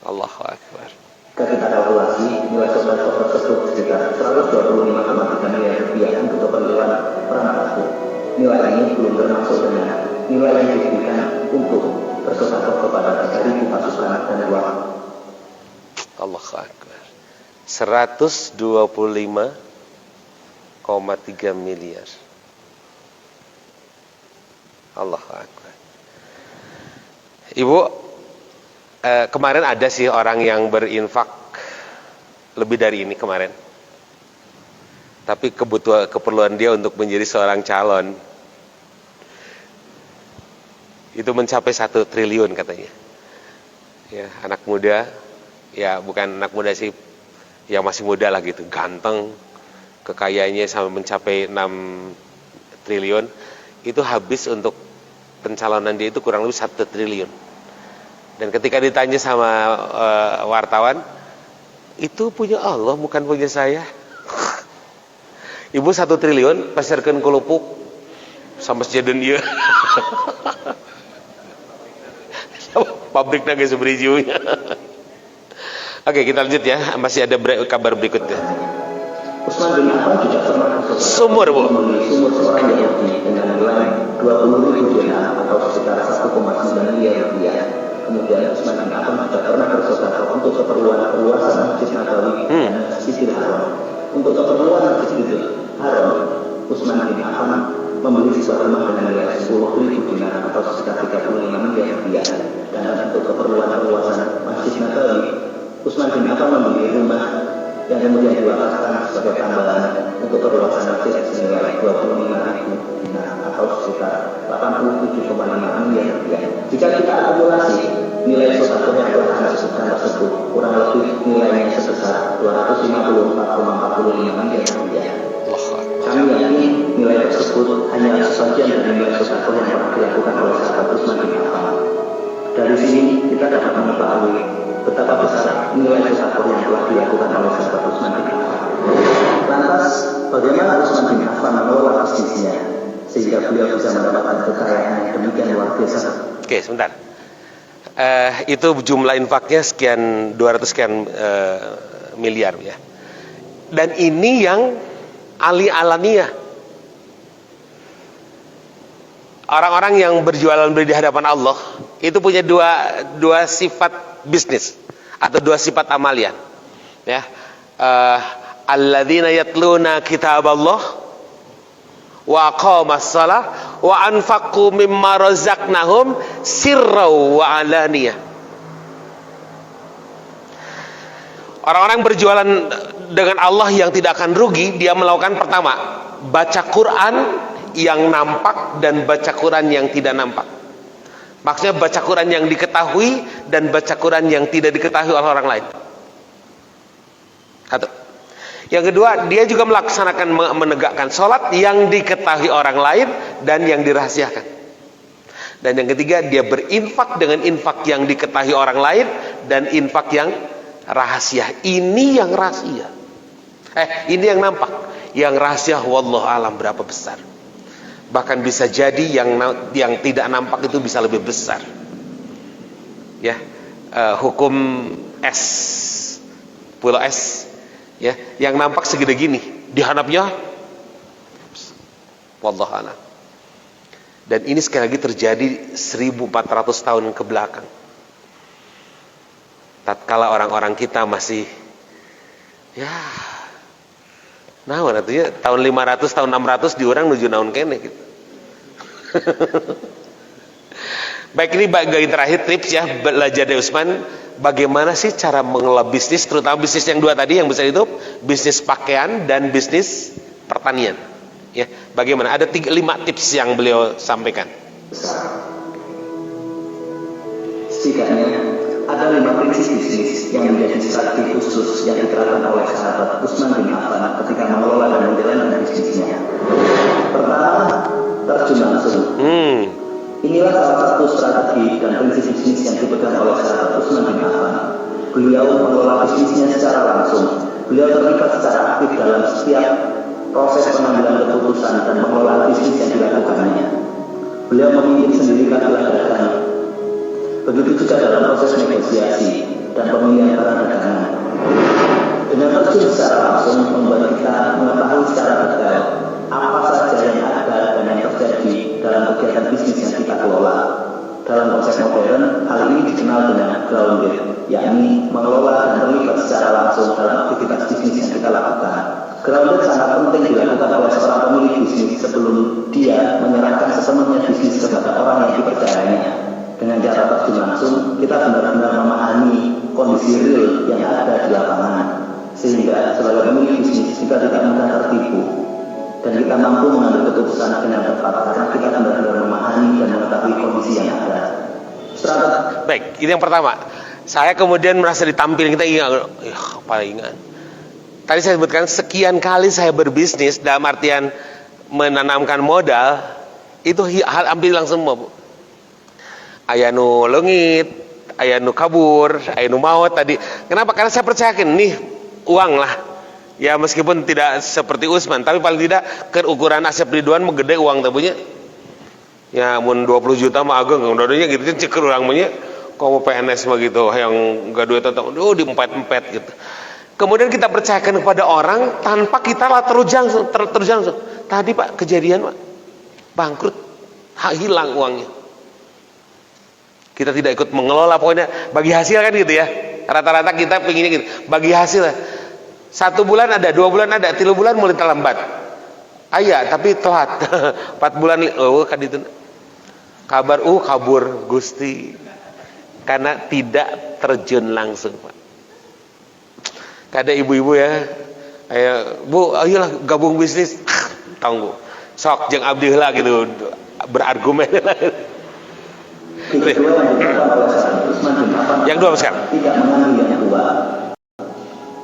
Allahu Akbar. Ketika kalkulasi nilai sedekah tersebut sekitar 125,3 miliar rupiah untuk keperluan perang tersebut. Nilai ini belum termasuk dengan nilai yang diberikan untuk bersedekah kepada 3.000 pasukan dan uang. Allahu Akbar. 125,3 miliar. Allahu Akbar. Ibu, kemarin ada sih orang yang berinfak lebih dari ini kemarin. Tapi keperluan dia untuk menjadi seorang calon itu mencapai 1 triliun katanya. Ya, anak muda, ya bukan anak muda sih, yang masih muda lah gitu, ganteng, kekayaannya sampai mencapai 6 triliun, itu habis untuk pencalonan dia itu kurang lebih 1 triliun. Dan ketika ditanya sama wartawan, itu punya Allah bukan punya saya. Ibu 1 triliun pasarkan ke Lupuk sampai sejadan dia. Pabriknya guys berijunya. Oke, kita lanjut ya. Masih ada kabar berikutnya. Utsman bin Affan juga pernah Sumur, Bu. membeli sumur seorang Yahudi dengan nilai 20.000 dinar atau sekitar 1,9 miliar rupiah. Kemudian Utsman bin Affan juga pernah bersedekah untuk keperluan perluasan Masjid Nabawi dan Masjidil Haram. Untuk keperluan Masjidil Haram, Utsman bin Affan membeli sebuah rumah dengan nilai 10.000 dinar atau sekitar 35 miliar rupiah. Dan untuk keperluan perluasan Masjid Nabawi, Utsman bin Affan membeli rumah yang kemudian diwakafkan sebagai tambahan untuk perluasan masjid senilai 25.000 dinar atau sekitar 87,5 miliar rupiah. Jika kita akumulasi nilai sedekah yang telah kami sebutkan tersebut, kurang lebih nilainya sebesar 254,45 miliar rupiah. Kami yakin nilai tersebut hanya sebagian dari nilai sedekah yang telah dilakukan oleh sahabat Utsman bin Affan. Dari sini kita dapat mengetahui betapa besar nilai sedekah yang telah dilakukan oleh sahabat Utsman bin Affan. Lantas, bagaimana Utsman bin Affan mengelola bisnisnya sehingga beliau bisa mendapatkan kekayaan yang demikian luar biasa? Oke, sebentar. Itu jumlah infaknya sekian 200 sekian miliar ya. Dan ini yang alaniah. Orang-orang yang berjualan beli di hadapan Allah itu punya dua sifat bisnis atau dua sifat amalian. Ya, alladzina yatluna kitaballah wa aqamas shalah wa anfaqu mimma razaqnahum sirran wa alaniyah. Orang-orang berjualan dengan Allah yang tidak akan rugi, dia melakukan pertama, baca Quran yang nampak dan baca Quran yang tidak nampak. Maksudnya baca Quran yang diketahui dan baca Quran yang tidak diketahui oleh orang lain. Satu. Yang kedua, dia juga melaksanakan menegakkan sholat yang diketahui orang lain dan yang dirahasiakan. Dan yang ketiga, dia berinfak dengan infak yang diketahui orang lain dan infak yang rahasia. Ini yang rahasia. Ini yang nampak. Yang rahasia wallahu alam berapa besar. Bahkan bisa jadi yang tidak nampak itu bisa lebih besar. Ya, hukum es, pulau es, ya, yang nampak segede gini, dihanapnya, wallahu a'lam. Dan ini sekali lagi terjadi 1400 tahun ke belakang. Tatkala orang-orang kita masih, ya, naon atunya tahun 500 tahun 600 diurang nuju naon kene gitu. Baik, ini bagi terakhir tips ya belajar dari Utsman, bagaimana sih cara mengelola bisnis, terutama bisnis yang dua tadi yang bisa hidup, bisnis pakaian dan bisnis pertanian. Ya, bagaimana? Ada 5 tips yang beliau sampaikan. Setidaknya ada 5 prinsip bisnis yang menjadi strategi khusus yang diterapkan oleh sahabat Utsman bin Affan ketika mengelola dan menjalankan bisnisnya. Pertama, terjun langsung. Inilah salah satu strategi dan prinsip bisnis yang dipegang oleh sahabat Utsman bin Affan. Beliau mengelola bisnisnya secara langsung. Beliau terlibat secara aktif dalam setiap proses pengambilan keputusan dan mengelola bisnis yang dilakukannya. Beliau memimpin sendiri kajian dagang. Begitu juga dalam proses negosiasi dan pemilihan barang dagangan. Dengan terjun secara langsung membuat kita mengetahui secara detail apa saja yang ada dan yang terjadi dalam kegiatan bisnis yang kita kelola. Dalam proses modern, hal ini dikenal dengan grounded, yakni mengelola dan terlibat secara langsung dalam aktivitas bisnis yang kita lakukan. Grounded sangat penting dilakukan oleh seorang pemilik bisnis sebelum dia menyerahkan sepenuhnya bisnis kepada orang yang dipercayainya. Dengan cara terjun langsung, kita benar-benar memahami kondisi real yang ada di lapangan, sehingga sebagai pemilik bisnis kita tidak mudah tertipu dan kita mampu mengambil keputusan dengan tepat karena kita benar-benar memahami dan mengetahui kondisi yang ada. Baik, ini yang pertama. Saya kemudian merasa ditampilkan, kita ingat, ingat. Tadi saya sebutkan sekian kali saya berbisnis dalam artian menanamkan modal itu hampir hilang semua, Bu. Aya nu leungit, aya nu kabur, aya nu maut tadi. Kenapa? Karena saya percayakan nih uang lah. Ya meskipun tidak seperti Utsman, tapi paling tidak ukuran Asep Ridwan gede uang tabunya. Ya mun 20 juta mah ageng udahnya gitu ceker urang mah nya. Komo PNS mah gitu yang enggak duit atau diempet-empet gitu. Kemudian kita percayakan kepada orang tanpa kita lah terus langsung. Tadi Pak kejadian Pak bangkrut, hilang uangnya. Kita tidak ikut mengelola, pokoknya bagi hasil kan gitu ya. Rata-rata kita pengennya gitu, bagi hasil lah. 1 bulan ada, 2 bulan ada, 3 bulan mulai terlambat. Aya tapi telat. 4 bulan kan itu. Kabar kabur Gusti. Karena tidak terjun langsung Pak. Kada ibu-ibu ya, Bu, ayolah gabung bisnis. Tunggu, sok jeung abdi heula gitu, berargumen. Yang dua sekarang. Tidak mengambil yang dua.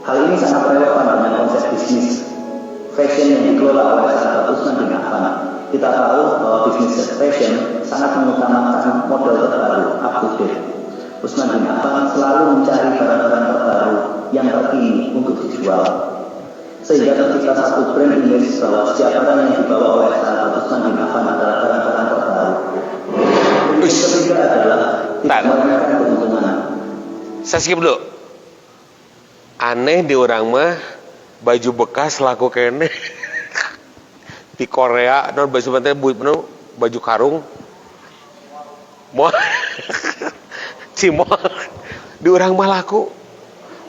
Hal ini sangat relevan dengan konsep bisnis fashion yang dikelola oleh sahabat Utsman bin Affan. Kita tahu bahwa bisnis fashion sangat mengutamakan model terbaru, up to date. Utsman bin Affan selalu mencari barang-barang terbaru yang terkini untuk dijual. Sehingga ketika satu brand image bahwa setiap barang yang dibawa oleh sahabat Utsman bin Affan adalah barang-barang terbaru. Yang ketiga adalah tidak meremehkan keuntungan. Saya skip dulu. Aneh di orang mah baju bekas laku kene. Di Korea non baju karung. Mau cimol di orang mah laku.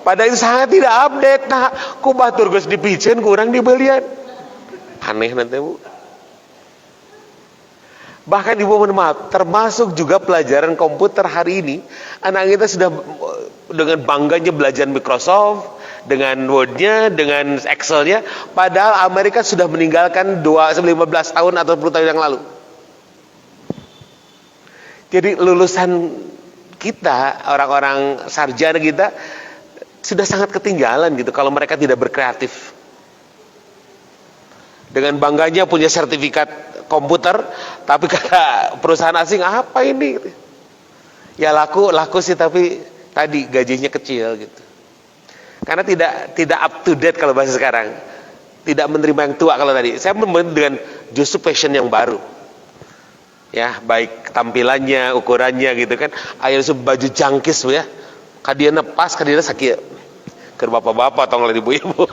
Padahal itu sangat tidak update. Nah, ku batur geus dipicen ku urang dibelian. Aneh nanti Bu. Bahkan Ibu mohon maaf, termasuk juga pelajaran komputer hari ini, anak kita sudah dengan bangganya belajar Microsoft, dengan Word-nya, dengan Excel-nya, padahal Amerika sudah meninggalkan 15 tahun atau 10 tahun yang lalu. Jadi lulusan kita, orang-orang sarjana kita sudah sangat ketinggalan gitu kalau mereka tidak berkreatif. Dengan bangganya punya sertifikat komputer, tapi kata perusahaan asing apa ini? Ya laku sih, tapi tadi gajinya kecil gitu. Karena tidak up to date kalau bahasa sekarang, tidak menerima yang tua kalau tadi. Saya membantu dengan justru fashion yang baru. Ya baik tampilannya, ukurannya gitu kan. Ayo baju jangkis ya, kadiana pas, kadiana sakit. Ke bapak-bapak atau ngeliat ibu-ibu.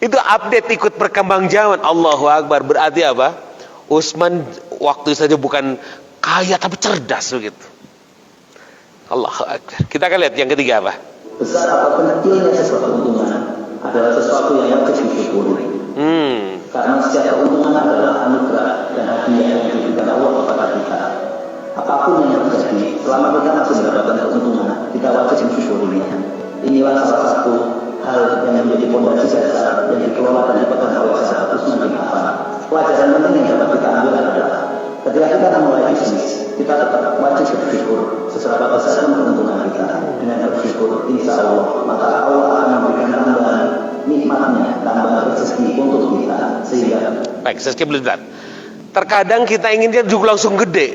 Itu update ikut perkembang zaman. Allahu Akbar. Berarti apa? Utsman waktu saja bukan kaya tapi cerdas begitu. Allahu Akbar. Kita akan lihat yang ketiga apa? Besar atau kecilnya sesuatu keuntungan adalah sesuatu yang wajib disyukuri. Karena setiap keuntungan adalah anugerah dan hadiah yang diberikan Allah kepada kita. Apapun yang terjadi, selama kita masih mendapatkan keuntungan, kita wajib mensyukurinya. Inilah salah satu hal yang menjadi fondasi dasar yang dikelola dan dipegang oleh sahabat Utsman bin Affan. Pelajaran penting yang dapat kita ambil adalah ketika kita memulai bisnis, kita tetap wajib bersyukur seberapa besar keuntungan kita. Dengan bersyukur, insya Allah, maka Allah akan memberikan tambahan nikmatnya, tambahan rezeki untuk kita. Sehingga baik, saya skip dulu. Terkadang kita inginnya juga langsung gede,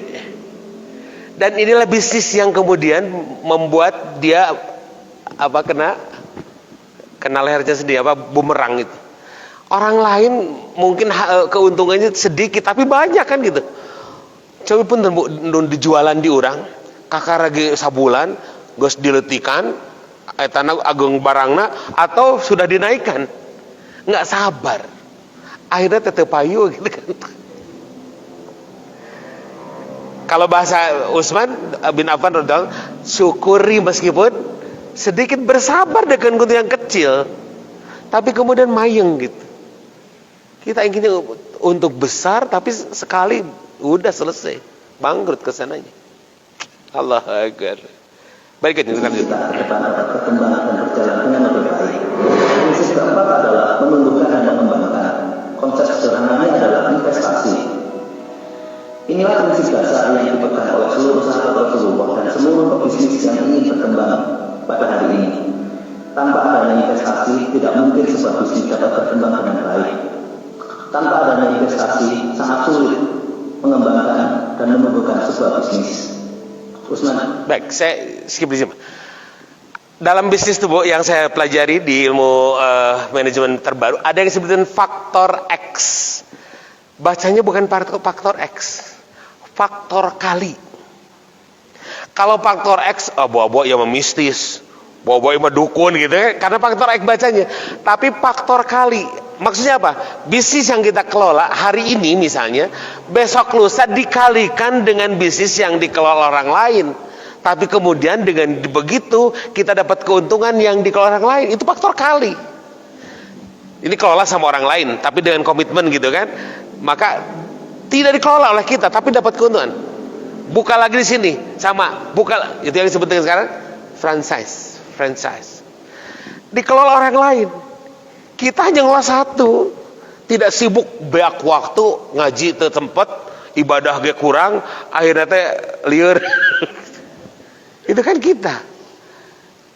dan inilah bisnis yang kemudian membuat dia kena lehernya sedih, bumerang itu. Orang lain mungkin keuntungannya sedikit tapi banyak kan gitu. Coba pun dijualan di orang kakak lagi sabulan geus diletikan tanah agung barangna atau sudah dinaikkan, nggak sabar akhirnya tetep payu gitu kan. Kalau bahasa Utsman bin Affan radhiyallahu, syukuri meskipun sedikit, bersabar dengan keuntungan yang kecil, tapi kemudian mayeng gitu. Kita inginnya untuk besar, tapi sekali udah selesai, bangkrut kesananya. Allah Akbar. Baik, kita lanjut. Kita depan dapat berkembang dan berjalan dengan lebih baik. Prinsip keempat adalah menumbuhkan dan mengembangkan. Konsep sederhananya adalah investasi. Inilah prinsip dasar yang dipegang oleh seluruh sahabat Rasulullah dan seluruh pebisnis yang ingin berkembang pada hari ini. Tanpa adanya investasi, tidak mungkin sebuah bisnis dapat berkembang dengan baik. Tanpa adanya investasi, sangat sulit mengembangkan dan menumbuhkan sebuah bisnis. Utsman. Baik, saya skip di sini. Dalam bisnis tuh Bu, yang saya pelajari di ilmu manajemen terbaru, ada yang disebutkan faktor X. Bacanya bukan faktor X, faktor kali. Kalau faktor X, bawa-bawa ya mistis, bawa-bawa ya dukun gitu ya, karena faktor X bacanya. Tapi faktor kali, maksudnya apa? Bisnis yang kita kelola hari ini misalnya, besok lusa dikalikan dengan bisnis yang dikelola orang lain. Tapi kemudian dengan begitu kita dapat keuntungan yang dikelola orang lain, itu faktor kali. Ini kelola sama orang lain, tapi dengan komitmen gitu kan, maka tidak dikelola oleh kita, tapi dapat keuntungan. Buka lagi di sini, sama buka, itu yang disebut dengan sekarang franchise. Dikelola orang lain, kita hanya ngelola satu, tidak sibuk banyak waktu ngaji ke tempat ibadah ge kurang, akhirnya teh lieur. Itu kan kita.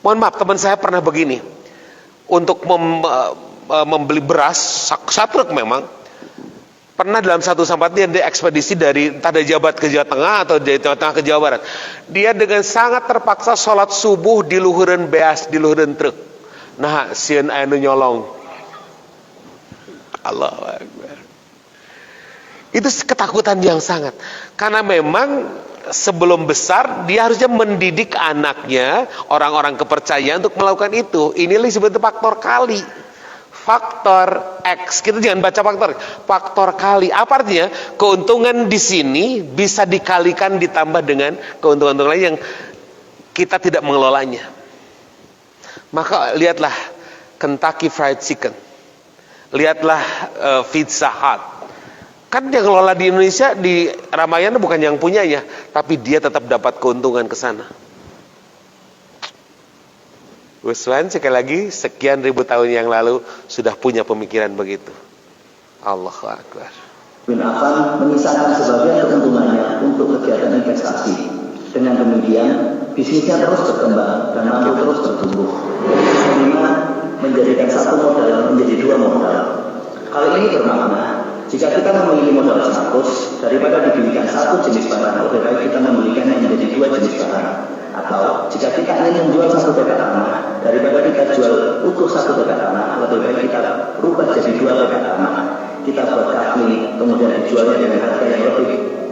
Mohon maaf, teman saya pernah begini. Untuk membeli beras, satu truk memang. Pernah dalam satu sampat dia ekspedisi dari entah dari Jawa Barat ke Jawa Tengah atau dari Jawa Tengah ke Jawa Barat. Dia dengan sangat terpaksa sholat subuh di luhureun beas, di luhureun truk. Nah, sieun aya nu nyolong. Allahu Akbar. Itu ketakutan yang sangat. Karena memang sebelum besar dia harusnya mendidik anaknya, orang-orang kepercayaan untuk melakukan itu. Inilah disebut faktor kali, faktor X. Kita jangan baca faktor kali. Apa artinya? Keuntungan di sini bisa dikalikan ditambah dengan keuntungan lain yang kita tidak mengelolanya. Maka lihatlah Kentucky Fried Chicken, lihatlah Pizza Hut. Kan yang ngelola di Indonesia, di Ramayana bukan yang punyanya, tapi dia tetap dapat keuntungan ke sana. Usman sekali lagi sekian ribu tahun yang lalu sudah punya pemikiran begitu. Allahu Akbar. Bin Affan menyisakan sebagian keuntungannya untuk kegiatan investasi. Dengan demikian, bisnisnya terus berkembang dan mampu terus bertumbuh. Kelima, menjadikan satu modal menjadi dua modal. Hal ini bermakna, jika kita memiliki modal 100, daripada dibelikan satu jenis barang, lebih baik kita membelikannya menjadi dua jenis barang. Atau jika kita ingin menjual satu petak tanah, daripada kita jual utuh satu petak tanah, lebih baik kita rubah jadi dua petak tanah. Kita buat kafling, kemudian dijualnya dengan harga yang lebih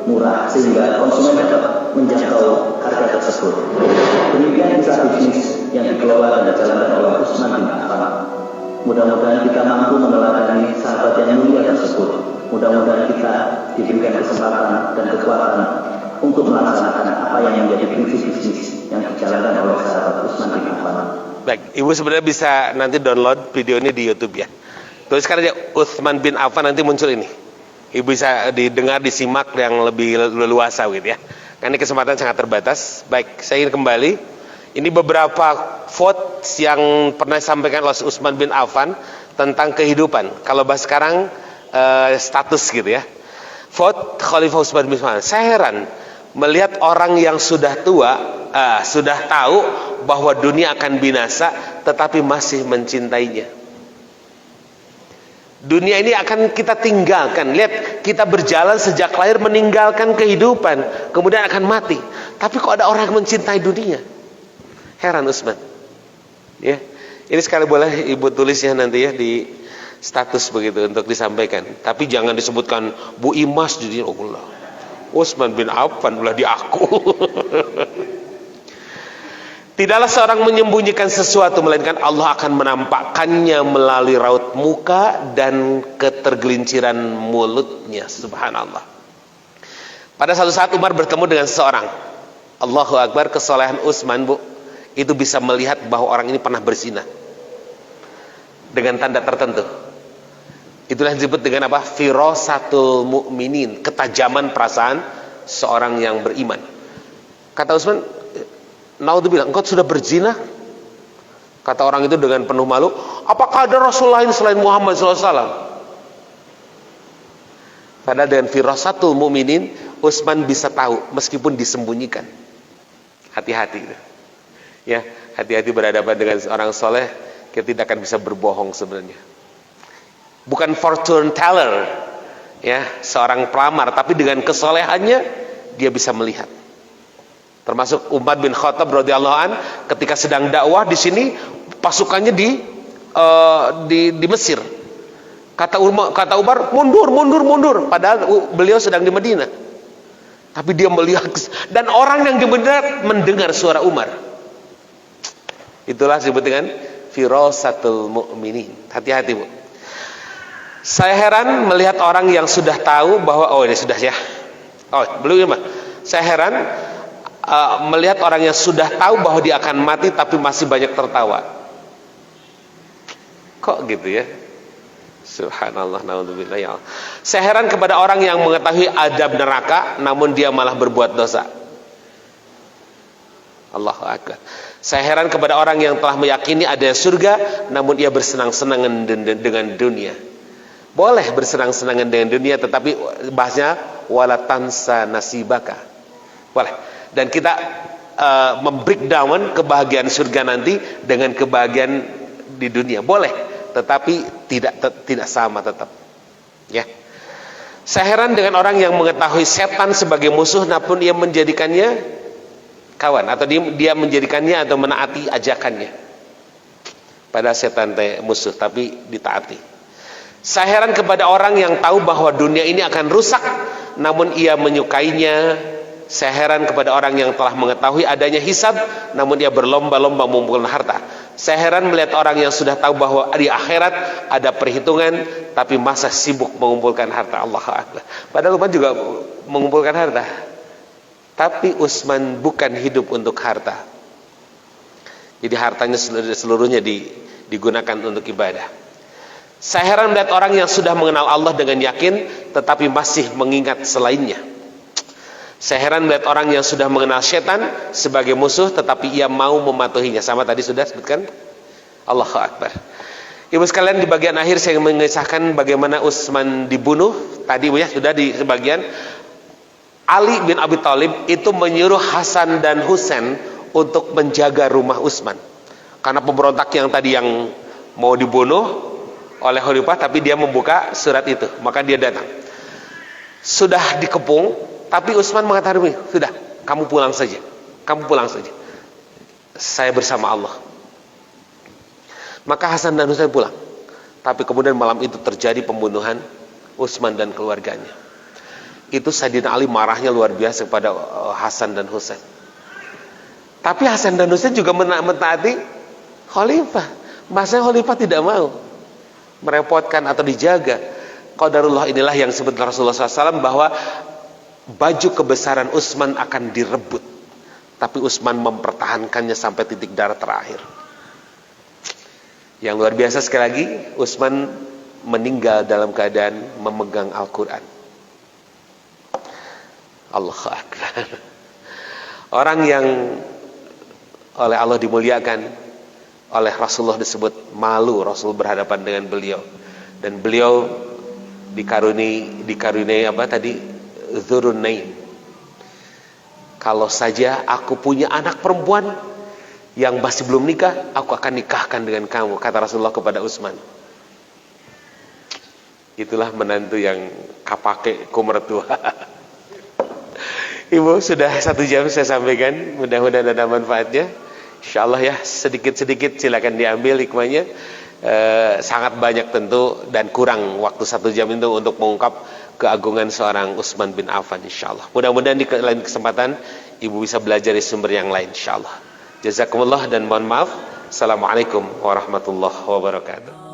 murah, sehingga konsumen dapat menjangkau harga tersebut. Demikian kisah bisnis yang dikelola dan dijalankan oleh Utsman bin Affan. Mudah-mudahan kita mampu meneladani sahabat yang mulia tersebut. Mudah-mudahan kita diberikan kesempatan dan kekuatan untuk melaksanakan apa yang menjadi prinsip bisnis yang dijalankan oleh sahabat Utsman bin Affan. Baik, Ibu sebenarnya bisa nanti download video ini di YouTube ya. Tuliskan aja Utsman bin Affan, nanti muncul ini. Ibu bisa didengar, disimak yang lebih leluasa gitu ya. Karena ini kesempatan sangat terbatas. Baik, saya ingin kembali. Ini beberapa quotes yang pernah disampaikan oleh Utsman bin Affan tentang kehidupan. Kalau bahas sekarang status gitu ya. Quote Khalifah Utsman bin Affan. Saya heran melihat orang yang sudah tua, sudah tahu bahwa dunia akan binasa, tetapi masih mencintainya. Dunia ini akan kita tinggalkan. Lihat, kita berjalan sejak lahir meninggalkan kehidupan, kemudian akan mati. Tapi kok ada orang yang mencintai dunia? Heran Utsman. Ya, ini sekali boleh Ibu tulisnya nanti ya di status begitu untuk disampaikan. Tapi jangan disebutkan Bu Imas di Allah. Utsman bin Affan ulah di aku. Tidaklah seorang menyembunyikan sesuatu, melainkan Allah akan menampakkannya melalui raut muka dan ketergelinciran mulutnya. Subhanallah. Pada suatu saat Umar bertemu dengan seseorang. Allahu Akbar, kesolehan Utsman Bu, itu bisa melihat bahwa orang ini pernah berzina dengan tanda tertentu. Itulah yang disebut dengan apa? Firasatul mu'minin, ketajaman perasaan seorang yang beriman. Kata Utsman, naudzubillah, engkau sudah berzina? Kata orang itu dengan penuh malu, apakah ada Rasul lain selain Muhammad SAW? Padahal dengan firasatul mu'minin, Utsman bisa tahu meskipun disembunyikan. Hati-hati. Ya, hati-hati berhadapan dengan orang soleh, kita tidak akan bisa berbohong sebenarnya. Bukan fortune teller, ya, seorang pelamar, tapi dengan kesolehannya dia bisa melihat Termasuk Umar bin Khattab radhiyallahu an ketika sedang dakwah di sini pasukannya di Mesir. Kata Umar, mundur, padahal beliau sedang di Madinah. Tapi dia melihat, dan orang yang di Madinah mendengar suara Umar. Itulah disebut dengan firasatul mu'minin. Hati-hati, Bu. Saya heran melihat orang yang sudah tahu bahwa ini sudah ya. Belum ya, Mas. Saya heran melihat orang yang sudah tahu bahwa dia akan mati tapi masih banyak tertawa. Kok gitu ya? Subhanallah, naudzubillah ya Allah. Saya heran kepada orang yang mengetahui adab neraka namun dia malah berbuat dosa. Allahu akbar. Saya heran kepada orang yang telah meyakini ada surga namun ia bersenang-senang dengan dunia. Boleh bersenang-senang dengan dunia, tetapi bahasnya wala tansa nasibaka. Boleh. Dan kita membreakdown kebahagiaan surga nanti dengan kebahagiaan di dunia. Boleh, tetapi tidak sama tetap. Ya. Saya heran dengan orang yang mengetahui setan sebagai musuh namun ia menjadikannya kawan, atau dia menjadikannya atau menaati ajakannya. Padahal setan musuh tapi ditaati. Saya heran kepada orang yang tahu bahwa dunia ini akan rusak namun ia menyukainya. Saya heran kepada orang yang telah mengetahui adanya hisab namun ia berlomba-lomba mengumpulkan harta. Saya heran melihat orang yang sudah tahu bahwa di akhirat ada perhitungan tapi masa sibuk mengumpulkan harta. Allahu akbar. Padahal Umar juga mengumpulkan harta. Tapi Utsman bukan hidup untuk harta. Jadi hartanya seluruhnya digunakan untuk ibadah. Saya heran melihat orang yang sudah mengenal Allah dengan yakin tetapi masih mengingat selainnya. Saya heran melihat orang yang sudah mengenal setan sebagai musuh tetapi ia mau mematuhinya. Sama tadi sudah sebutkan. Allahu akbar. Ibu sekalian, di bagian akhir saya mengisahkan bagaimana Utsman dibunuh. Tadi ya sudah di sebagian. Ali bin Abi Thalib itu menyuruh Hasan dan Husain untuk menjaga rumah Utsman. Karena pemberontak yang tadi yang mau dibunuh oleh khalifah, tapi dia membuka surat itu, maka dia datang. Sudah dikepung, tapi Utsman mengatakan, sudah, kamu pulang saja. Kamu pulang saja. Saya bersama Allah. Maka Hasan dan Husain pulang. Tapi kemudian malam itu terjadi pembunuhan Utsman dan keluarganya. Itu Sayyidina Ali marahnya luar biasa kepada Hasan dan Husain. Tapi Hasan dan Husain juga mentaati khalifah. Masanya khalifah tidak mau merepotkan atau dijaga. Qadarullah inilah yang disebut Rasulullah SAW bahwa baju kebesaran Utsman akan direbut. Tapi Utsman mempertahankannya sampai titik darah terakhir. Yang luar biasa sekali lagi, Utsman meninggal dalam keadaan memegang Al-Quran. Allahu akbar. Orang yang oleh Allah dimuliakan, oleh Rasulullah disebut malu Rasul berhadapan dengan beliau, dan beliau dikaruniai apa tadi? Dzurunnain. Kalau saja aku punya anak perempuan yang masih belum nikah, aku akan nikahkan dengan kamu, kata Rasulullah kepada Utsman. Itulah menantu yang kapake kumertua. Ibu, sudah 1 jam saya sampaikan, mudah-mudahan ada manfaatnya. Insyaallah ya, sedikit-sedikit silakan diambil hikmahnya. Sangat banyak tentu, dan kurang waktu 1 jam itu untuk mengungkap keagungan seorang Utsman bin Affan insyaallah. Mudah-mudahan di lain kesempatan ibu bisa belajar di sumber yang lain insyaallah. Jazakumullah dan mohon maaf. Assalamualaikum warahmatullahi wabarakatuh.